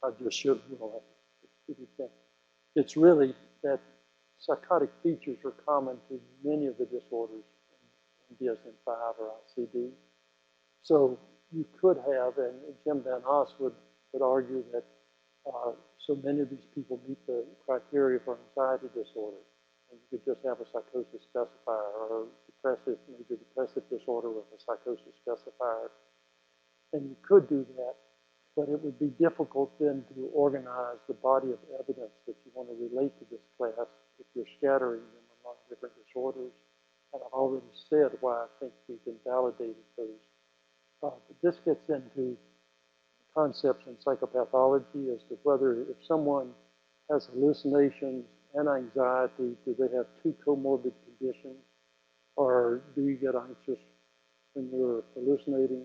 I just showed you all that. It's really that psychotic features are common to many of the disorders in DSM-5 or ICD. So you could have, and Jim Van Haas would argue that so many of these people meet the criteria for anxiety disorder. And you could just have a psychosis specifier, or major depressive disorder with a psychosis specifier. And you could do that, but it would be difficult then to organize the body of evidence that you want to relate to this class if you're scattering them among different disorders. And I've already said why I think we've invalidated those. But this gets into concepts in psychopathology as to whether if someone has hallucinations and anxiety? Do they have two comorbid conditions? Or do you get anxious when you're hallucinating?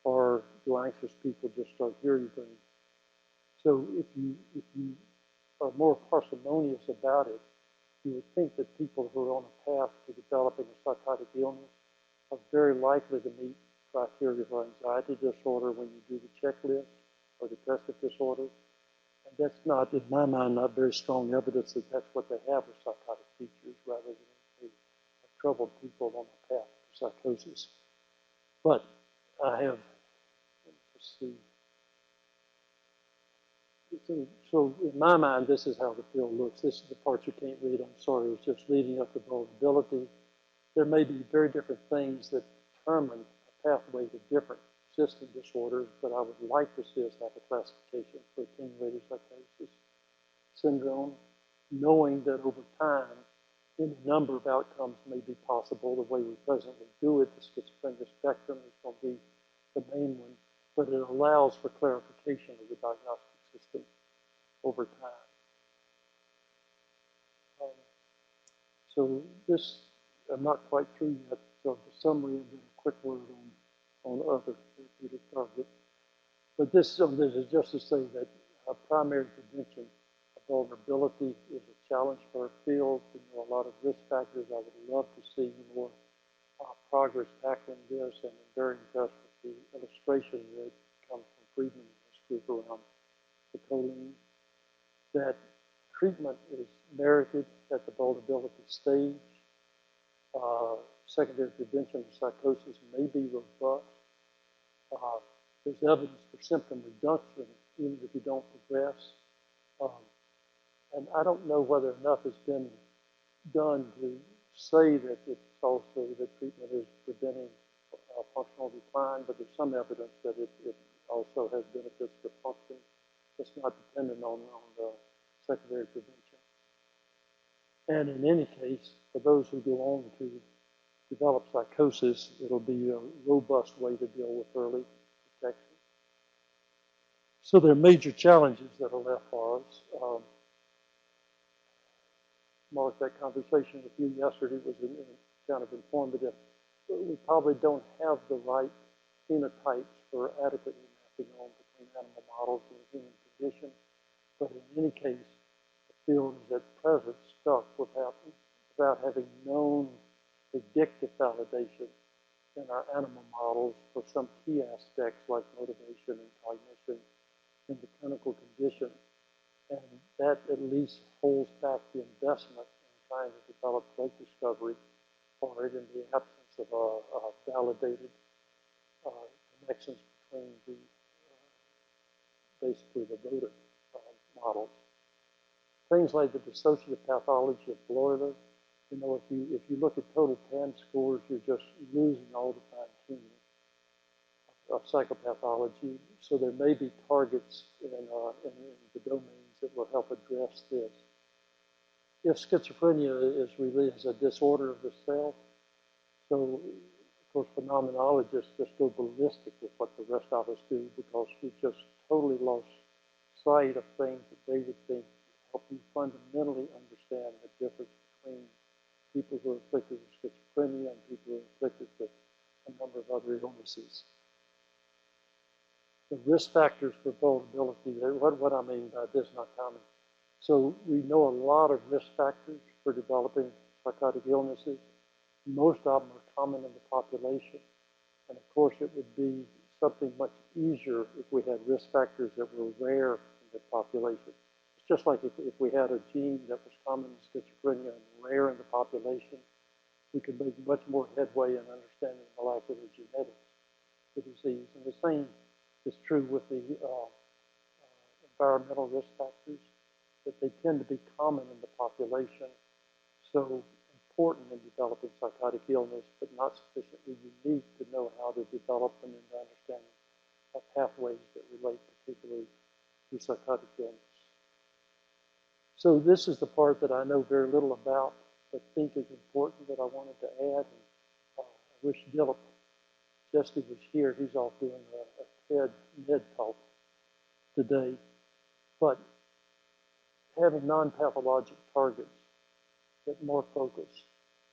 Or do anxious people just start hearing things? So if you are more parsimonious about it, you would think that people who are on a path to developing a psychotic illness are very likely to meet criteria for anxiety disorder when you do the checklist, or depressive disorder. And that's not, in my mind, not very strong evidence that that's what they have with psychotic features, rather than they are troubled people on a path to psychosis. But I have, let's see. So in my mind, this is how the field looks. This is the part you can't read. I'm sorry. It's just leading up to vulnerability. There may be very different things that determine a pathway to different system disorders, but I would like to see us have a classification for attenuated psychosis syndrome, knowing that over time, any number of outcomes may be possible. The way we presently do it, the schizophrenia spectrum is going to be the main one, but it allows for clarification of the diagnostic system over time. So this, I'm not quite through yet, so the summary and then a quick word on other therapeutic targets. But this is just to say that primary prevention of vulnerability is a challenge for our field. We know a lot of risk factors. I would love to see more progress tackling this, and I'm very impressed with the illustration that comes from Friedman and this group around the choline, that treatment is merited at the vulnerability stage. Secondary prevention of psychosis may be robust. There's evidence for symptom reduction even if you don't progress. And I don't know whether enough has been done to say that it's also that treatment is preventing functional decline, but there's some evidence that it also has benefits for function. It's not dependent on the secondary prevention. And in any case, for those who go on to develop psychosis, it'll be a robust way to deal with early detection. So there are major challenges that are left for us. Mark, that conversation with you yesterday was kind of informative. We probably don't have the right phenotypes for adequately mapping on between animal models and the human condition. But in any case, the field is at present stuck without having known predictive validation in our animal models for some key aspects like motivation and cognition in the clinical condition. And that at least holds back the investment in trying to develop drug discovery for it in the absence of validated connections between the basically the rodent models. Things like the dissociative pathology of Florida. You know, if you look at total PAN scores, you're just losing all the fine-tuning of psychopathology. So there may be targets in the domains that will help address this. If schizophrenia is really as a disorder of the self, so of course phenomenologists just go ballistic with what the rest of us do because we've just totally lost sight of things that they would think help you fundamentally understand the difference between people who are afflicted with schizophrenia and people who are afflicted with a number of other illnesses. The risk factors for vulnerability, what I mean by this, not common. So we know a lot of risk factors for developing psychotic illnesses. Most of them are common in the population. And of course, it would be something much easier if we had risk factors that were rare in the population. It's just like if we had a gene that was common in schizophrenia and rare in the population, we could make much more headway in understanding molecular genetics of the disease. And the same is true with the environmental risk factors, that they tend to be common in the population, so important in developing psychotic illness, but not sufficiently unique to know how to develop them into understanding of pathways that relate particularly to psychotic illness. So this is the part that I know very little about, but think is important that I wanted to add. And, I wish Jesse was here. He's off doing a TED talk today. But having non-pathologic targets that more focus.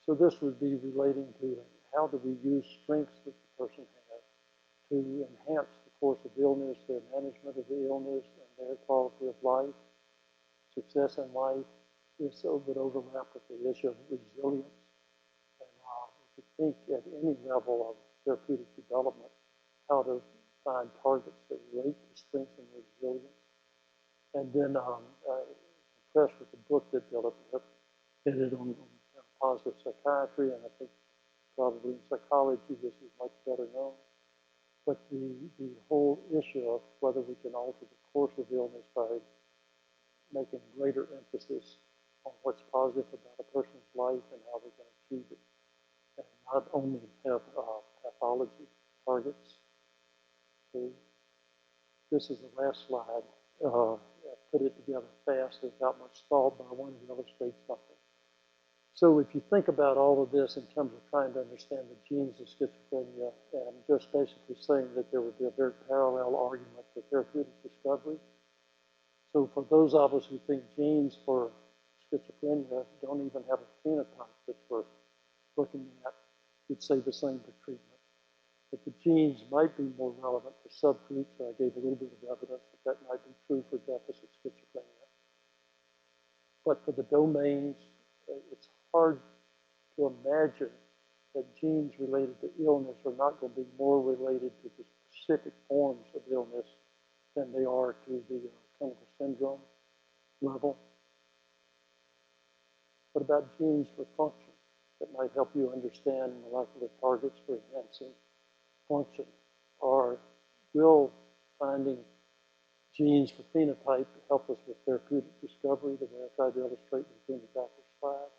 So this would be relating to how do we use strengths that the person has to enhance the course of illness, their management of the illness, and their quality of life, success in life. This would overlap with the issue of resilience. And if you think at any level of therapeutic development, how to find targets that relate to strength and resilience. And then I'm impressed with the book that Philip did on positive psychiatry, and I think probably in psychology this is much better known. But the whole issue of whether we can alter the course of illness by making greater emphasis on what's positive about a person's life and how they can achieve it. And not only have pathology targets. So this is the last slide. I put it together fast without much thought, but I wanted to illustrate something. So if you think about all of this in terms of trying to understand the genes of schizophrenia, and just basically saying that there would be a very parallel argument for therapeutic discovery. So for those of us who think genes for schizophrenia don't even have a phenotype that's worth looking at, you'd say the same for treatment. But the genes might be more relevant for subgroups, and I gave a little bit of evidence that might be true for deficit schizophrenia. But for the domains, it's hard to imagine that genes related to illness are not going to be more related to the specific forms of illness than they are to the clinical syndrome level. What about genes for function that might help you understand molecular targets for enhancing function? Or will finding genes for phenotype help us with therapeutic discovery, the way I tried to illustrate in the back of the slide?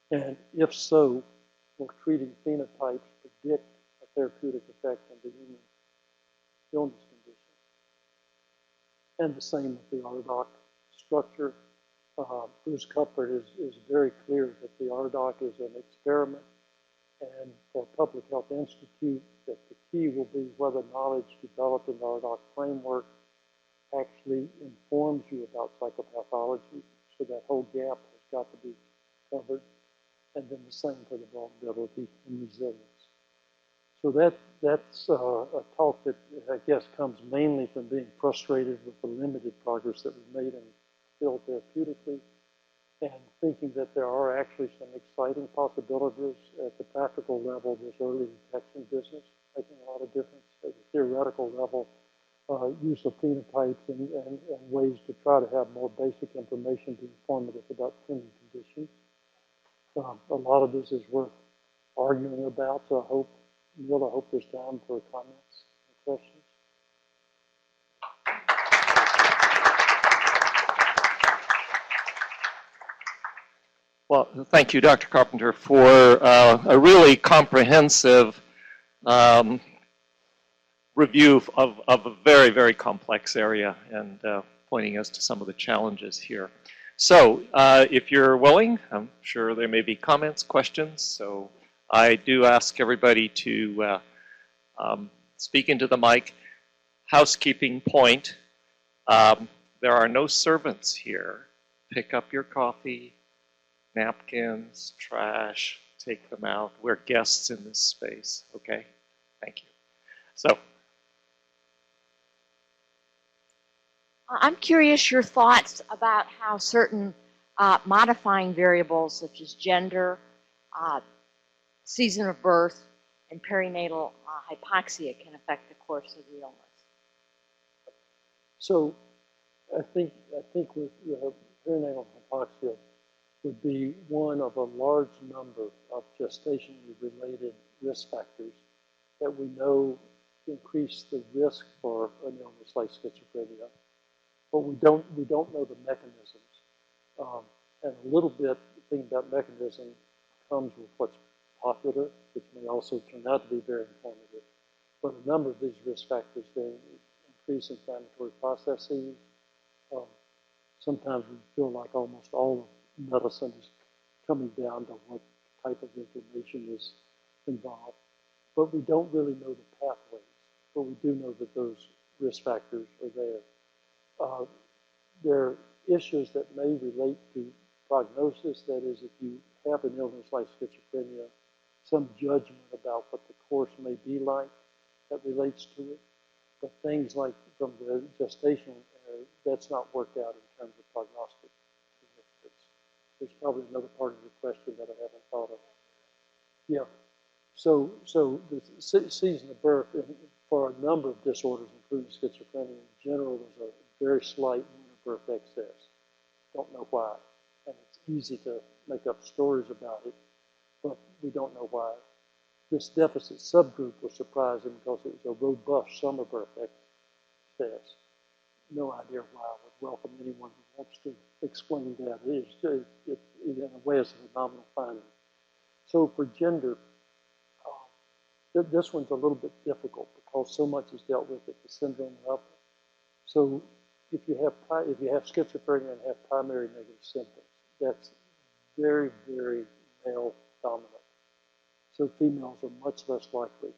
And if so, will treating phenotypes predict a therapeutic effect on the human illness condition? And the same with the RDoC structure. Bruce Cuthbert is very clear that the RDoC is an experiment, and for Public Health Institute, that the key will be whether knowledge developed in the RDoC framework actually informs you about psychopathology. So that whole gap has got to be covered. And then the same for the vulnerability and resilience. So that's a talk that I guess comes mainly from being frustrated with the limited progress that we've made in the field therapeutically, and thinking that there are actually some exciting possibilities at the practical level. This early detection business making a lot of difference. At the theoretical level, use of phenotypes and ways to try to have more basic information be informative about human conditions. A lot of this is worth arguing about, so I hope, Neil, I hope there's time for comments and questions. Well, thank you, Dr. Carpenter, for a really comprehensive review of a very, very complex area and pointing us to some of the challenges here. So if you're willing, I'm sure there may be comments, questions. So I do ask everybody to speak into the mic. Housekeeping point, there are no servants here. Pick up your coffee, napkins, trash, take them out. We're guests in this space, okay? Thank you. So. I'm curious your thoughts about how certain modifying variables such as gender, season of birth, and perinatal hypoxia can affect the course of the illness. So I think with perinatal hypoxia would be one of a large number of gestationally related risk factors that we know increase the risk for an illness like schizophrenia. But we don't know the mechanisms. And a little bit, the thing about mechanism comes with what's popular, which may also turn out to be very informative. But a number of these risk factors, they increase inflammatory processes. Sometimes we feel like almost all of medicine is coming down to what type of inflammation is involved. But we don't really know the pathways. But we do know that those risk factors are there. There issues that may relate to prognosis. That is, if you have an illness like schizophrenia, some judgment about what the course may be like that relates to it. But things like from the gestation, that's not worked out in terms of prognostic significance. There's probably another part of your question that I haven't thought of. Yeah. So the season of birth, for a number of disorders, including schizophrenia in general, there's a very slight mean of birth excess. Don't know why. And it's easy to make up stories about it, but we don't know why. This deficit subgroup was surprising because it was a robust summer birth excess. No idea why. I would welcome anyone who wants to explain that. It in a way, it's a phenomenal finding. So for gender, this one's a little bit difficult because so much is dealt with at the syndrome level. So if you have schizophrenia and have primary negative symptoms, that's very, very male dominant. So females are much less likely.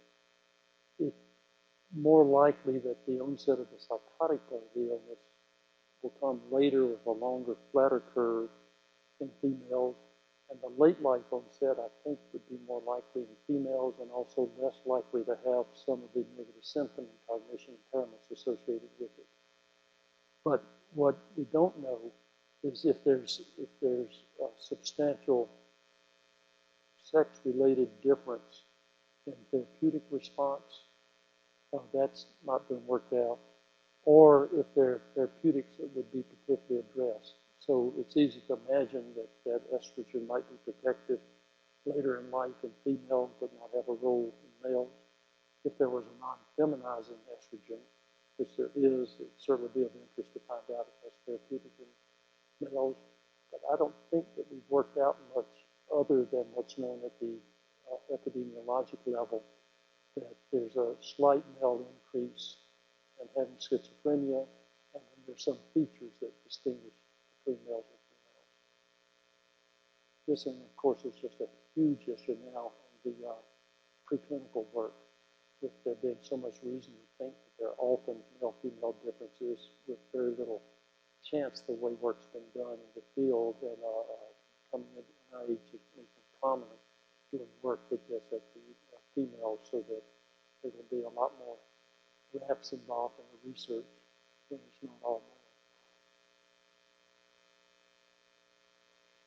It's more likely that the onset of the psychotic part of the illness will come later with a longer, flatter curve in females. And the late life onset, I think, would be more likely in females and also less likely to have some of the negative symptom and cognition impairments associated with it. But what we don't know is if there's a substantial sex-related difference in therapeutic response, that's not been worked out, or if there are therapeutics that would be particularly addressed. So it's easy to imagine that estrogen might be protective later in life in females but not have a role in males. If there was a non-feminizing estrogen, which there is, it would certainly be of interest to find out if that's therapeutic in males. But I don't think that we've worked out much other than what's known at the epidemiologic level, that there's a slight male increase in having schizophrenia, and then there's some features that distinguish between males and females. This, and of course, is just a huge issue now in the preclinical work, with there being so much reason to think that there are often male-female differences with very little chance the way work's been done in the field, and coming into NIH, it's making prominent doing work that gets at the females, so that there will be a lot more reps involved in the research when it's not all male.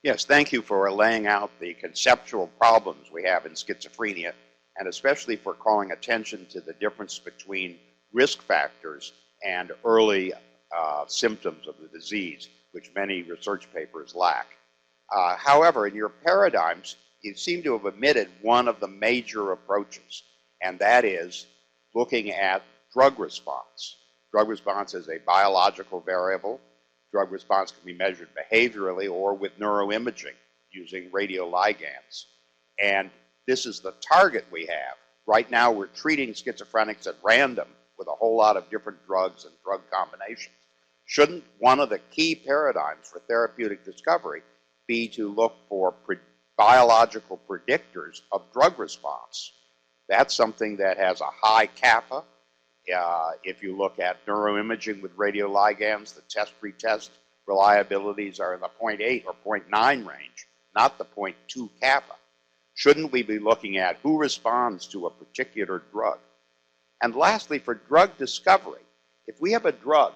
Yes, thank you for laying out the conceptual problems we have in schizophrenia, and especially for calling attention to the difference between risk factors and early symptoms of the disease, which many research papers lack. However, in your paradigms, you seem to have omitted one of the major approaches, and that is looking at drug response. Drug response is a biological variable. Drug response can be measured behaviorally or with neuroimaging using radioligands. And this is the target we have. Right now, we're treating schizophrenics at random with a whole lot of different drugs and drug combinations. Shouldn't one of the key paradigms for therapeutic discovery be to look for biological predictors of drug response? That's something that has a high kappa. If you look at neuroimaging with radioligands, the test-retest reliabilities are in the 0.8 or 0.9 range, not the 0.2 kappa. Shouldn't we be looking at who responds to a particular drug? And lastly, for drug discovery, if we have a drug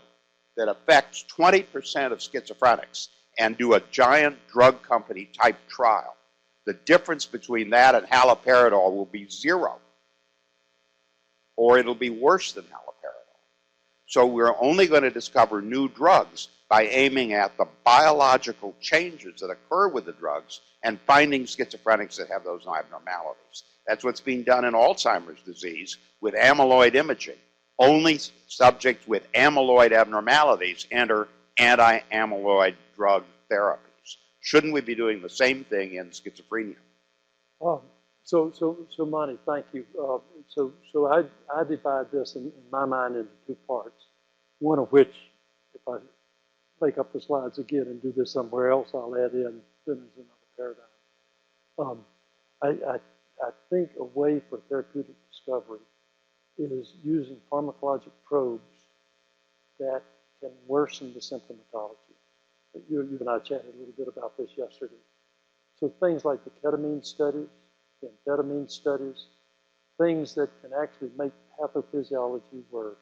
that affects 20% of schizophrenics and do a giant drug company type trial, the difference between that and haloperidol will be 0. Or it'll be worse than haloperidol. So we're only going to discover new drugs by aiming at the biological changes that occur with the drugs and finding schizophrenics that have those abnormalities. That's what's being done in Alzheimer's disease with amyloid imaging. Only subjects with amyloid abnormalities enter anti-amyloid drug therapies. Shouldn't we be doing the same thing in schizophrenia? So Monty, thank you. So I divide this in my mind into two parts. One of which, if I make up the slides again and do this somewhere else, I'll add in, then there's another paradigm. I think a way for therapeutic discovery is using pharmacologic probes that can worsen the symptomatology. You and I chatted a little bit about this yesterday. So things like the ketamine studies, the amphetamine studies, things that can actually make pathophysiology worse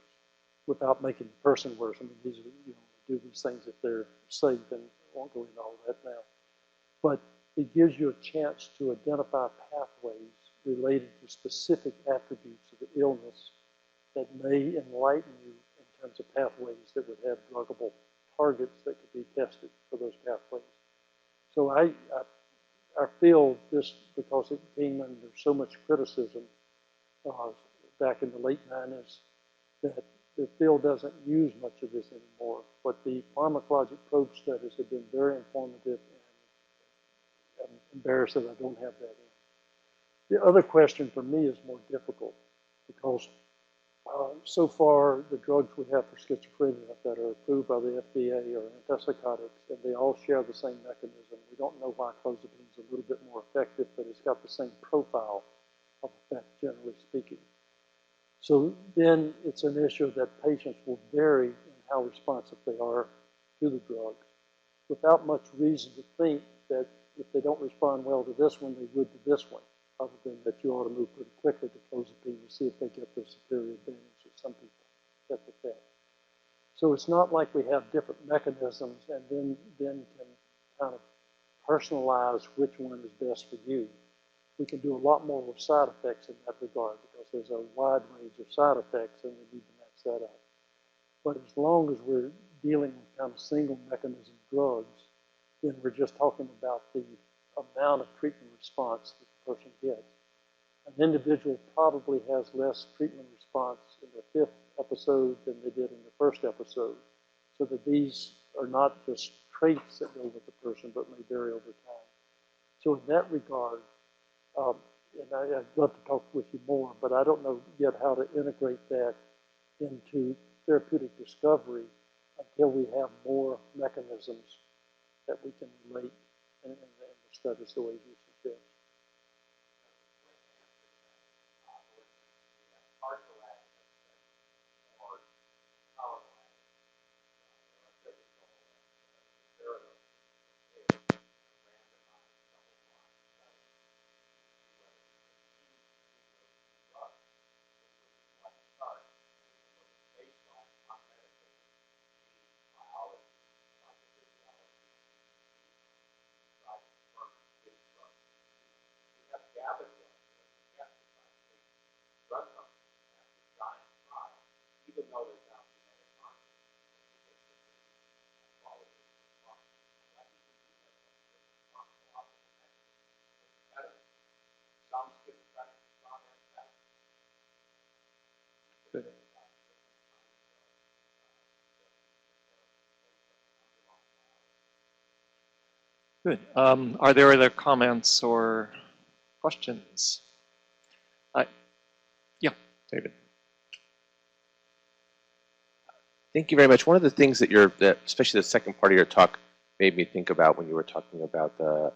without making the person worse. I mean, these are, do these things if they're safe, and I won't go into all that now. But it gives you a chance to identify pathways related to specific attributes of the illness that may enlighten you in terms of pathways that would have druggable targets that could be tested for those pathways. So I feel this, because it came under so much criticism back in the late 90s, that the field doesn't use much of this anymore. But the pharmacologic probe studies have been very informative, and I'm embarrassed that I don't have that in. The other question for me is more difficult, because so far the drugs we have for schizophrenia that are approved by the FDA are antipsychotics, and they all share the same mechanism. We don't know why clozapine is a little bit more effective, but it's got the same profile of effect, generally speaking. So then it's an issue that patients will vary in how responsive they are to the drugs, without much reason to think that if they don't respond well to this one, they would to this one, other than that you ought to move pretty quickly to clozapine to see if they get the superior advantage that some people get with that. So it's not like we have different mechanisms and then can kind of personalize which one is best for you. We can do a lot more with side effects in that regard, because there's a wide range of side effects and we need to match that out. But as long as we're dealing with kind of single mechanism drugs, then we're just talking about the amount of treatment response that the person gets. An individual probably has less treatment response in the 5th episode than they did in the 1st episode. So that these are not just traits that go with the person, but may vary over time. So in that regard, and I'd love to talk with you more, but I don't know yet how to integrate that into therapeutic discovery until we have more mechanisms that we can relate in the studies the way you suggest. Good. Are there other comments or questions? Yeah, David. Thank you very much. One of the things that especially the second part of your talk, made me think about when you were talking about the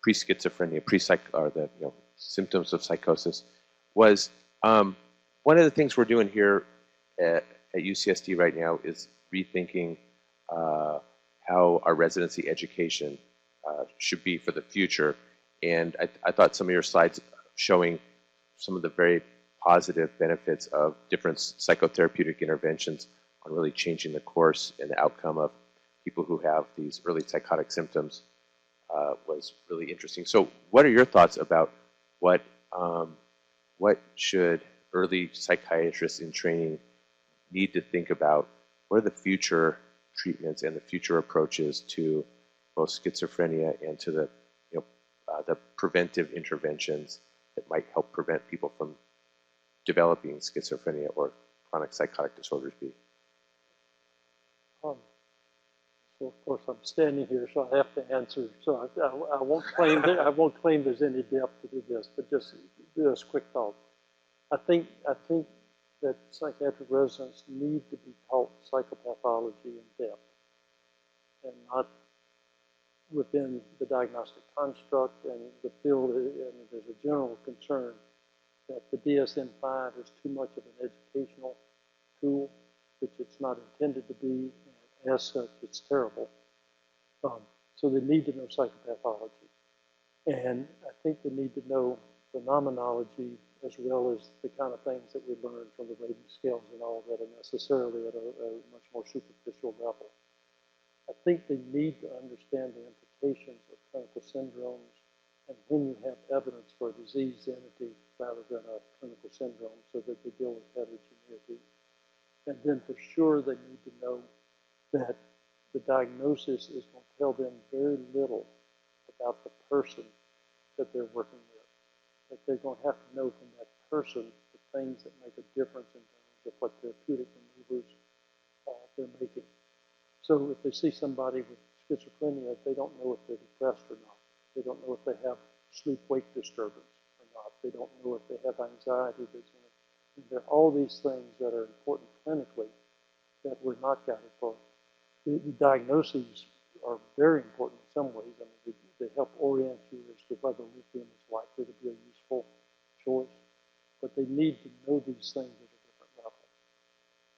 pre-schizophrenia, or the symptoms of psychosis, was one of the things we're doing here at UCSD right now is rethinking how our residency education should be for the future. And I thought some of your slides showing some of the very positive benefits of different psychotherapeutic interventions on really changing the course and the outcome of people who have these early psychotic symptoms was really interesting. So what are your thoughts about what should early psychiatrists in training need to think about? What are the future treatments and the future approaches to both schizophrenia and to the preventive interventions that might help prevent people from developing schizophrenia or chronic psychotic disorders be? So of course I'm standing here, so I have to answer. So I won't claim that I won't claim there's any depth to do this, but just quick thought. I think that psychiatric residents need to be taught psychopathology in depth, and not within the diagnostic construct and the field. And there's a general concern that the DSM-5 is too much of an educational tool, which it's not intended to be. And it as such, it's terrible. So they need to know psychopathology. And I think they need to know phenomenology as well as the kind of things that we learn from the rating scales and all that are necessarily at a much more superficial level. I think they need to understand the implications of clinical syndromes and when you have evidence for a diseased entity rather than a clinical syndrome so that they deal with heterogeneity. And then for sure they need to know that the diagnosis is going to tell them very little about the person that they're working with. That they're going to have to know from that person the things that make a difference in terms of what therapeutic maneuvers they're making. So if they see somebody with schizophrenia, they don't know if they're depressed or not. They don't know if they have sleep-wake disturbance or not. They don't know if they have anxiety that's in it. And there are all these things that are important clinically that we're not guided for. The diagnoses are very important in some ways. I mean, they help orient you as to whether lithium is likely to be a useful choice. But they need to know these things at a different level.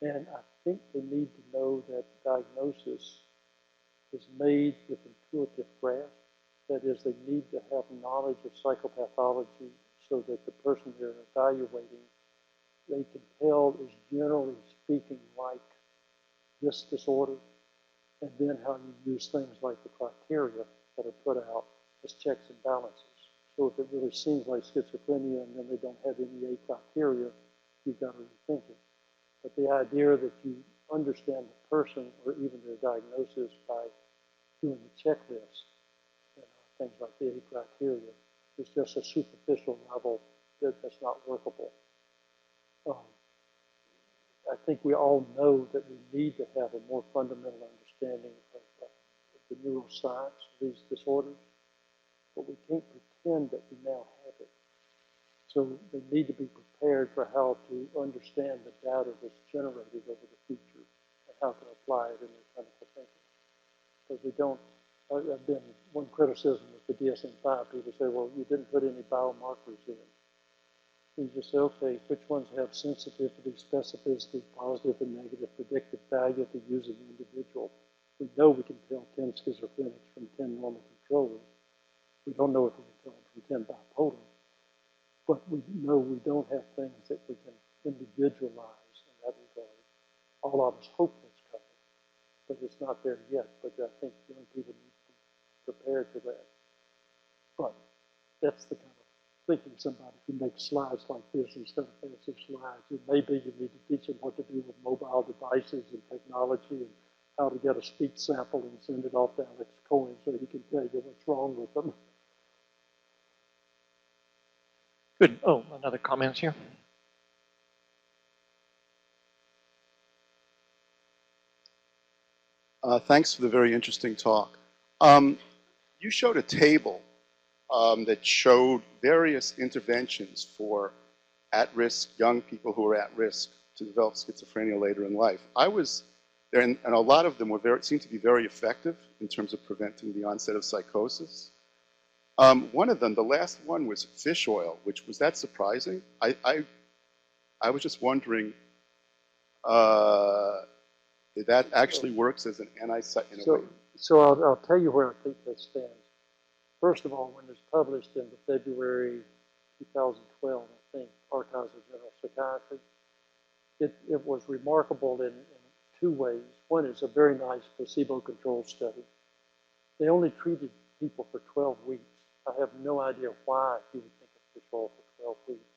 And I think they need to know that diagnosis is made with intuitive grasp. That is, they need to have knowledge of psychopathology so that the person they're evaluating, they can tell is generally speaking like this disorder, and then how you use things like the criteria that are put out as checks and balances. So if it really seems like schizophrenia and then they don't have any A criteria, you've got to rethink it. But the idea that you understand the person or even their diagnosis by doing the checklist, things like the A criteria, is just a superficial level that's not workable. I think we all know that we need to have a more fundamental understanding of the neuroscience of these disorders, but we can't pretend that we now have it. So they need to be prepared for how to understand the data that's generated over the future and how to apply it in their clinical thinking. Because we don't, I've been one criticism with the DSM-5, people say, well, you didn't put any biomarkers in. You just say, okay, which ones have sensitivity, specificity, positive and negative predictive value to use in the individual? We know we can tell 10 schizophrenics from 10 normal controllers. We don't know if we can tell them from 10 bipolar. But we know we don't have things that we can individualize in that regard. All of us hope that's coming, but it's not there yet. But I think young people need to be prepared for that. But that's the kind of thinking somebody who makes slides like this instead of fancy slides. It may be you need to teach them what to do with mobile devices and technology and how to get a speech sample and send it off to Alex Cohen so he can tell you what's wrong with them. Good. Oh, another comment here. Thanks for the very interesting talk. You showed a table that showed various interventions for at-risk young people who are at risk to develop schizophrenia later in life. I was there, and a lot of them seemed to be very effective in terms of preventing the onset of psychosis. One of them, the last one, was fish oil, which was that surprising? I was just wondering if that actually works as an antipsychotic in a way. So I'll tell you where I think that stands. First of all, when it was published in the February 2012, I think, Archives of General Psychiatry, it was remarkable in two ways. One is a very nice placebo-controlled study. They only treated people for 12 weeks. I have no idea why you would think of fish oil for 12 weeks.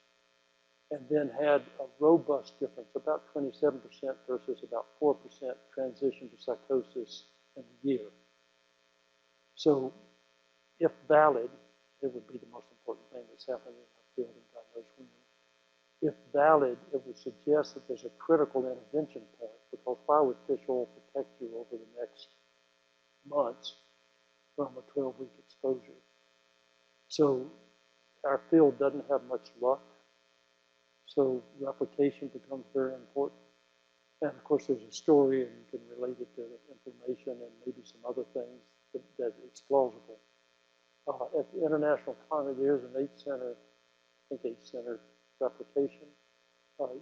And then had a robust difference, about 27% versus about 4% transition to psychosis in a year. So if valid, it would be the most important thing that's happening in our field in diagnosed women. If valid, it would suggest that there's a critical intervention point, because why would fish oil protect you over the next months from a 12-week exposure? So our field doesn't have much luck. So replication becomes very important. And of course, there's a story, and you can relate it to information and maybe some other things that it's plausible. At the International Congress, there's an 8-center replication.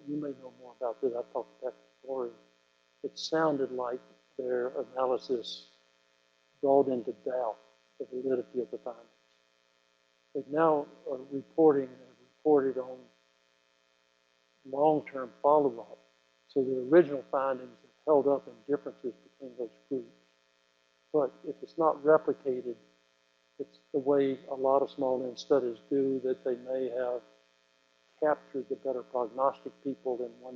You may know more about this. I've talked about the story. It sounded like their analysis brought into doubt the validity of the findings. They now are reported on long-term follow-up. So the original findings have held up in differences between those groups. But if it's not replicated, it's the way a lot of small N studies do, that they may have captured the better prognostic people in one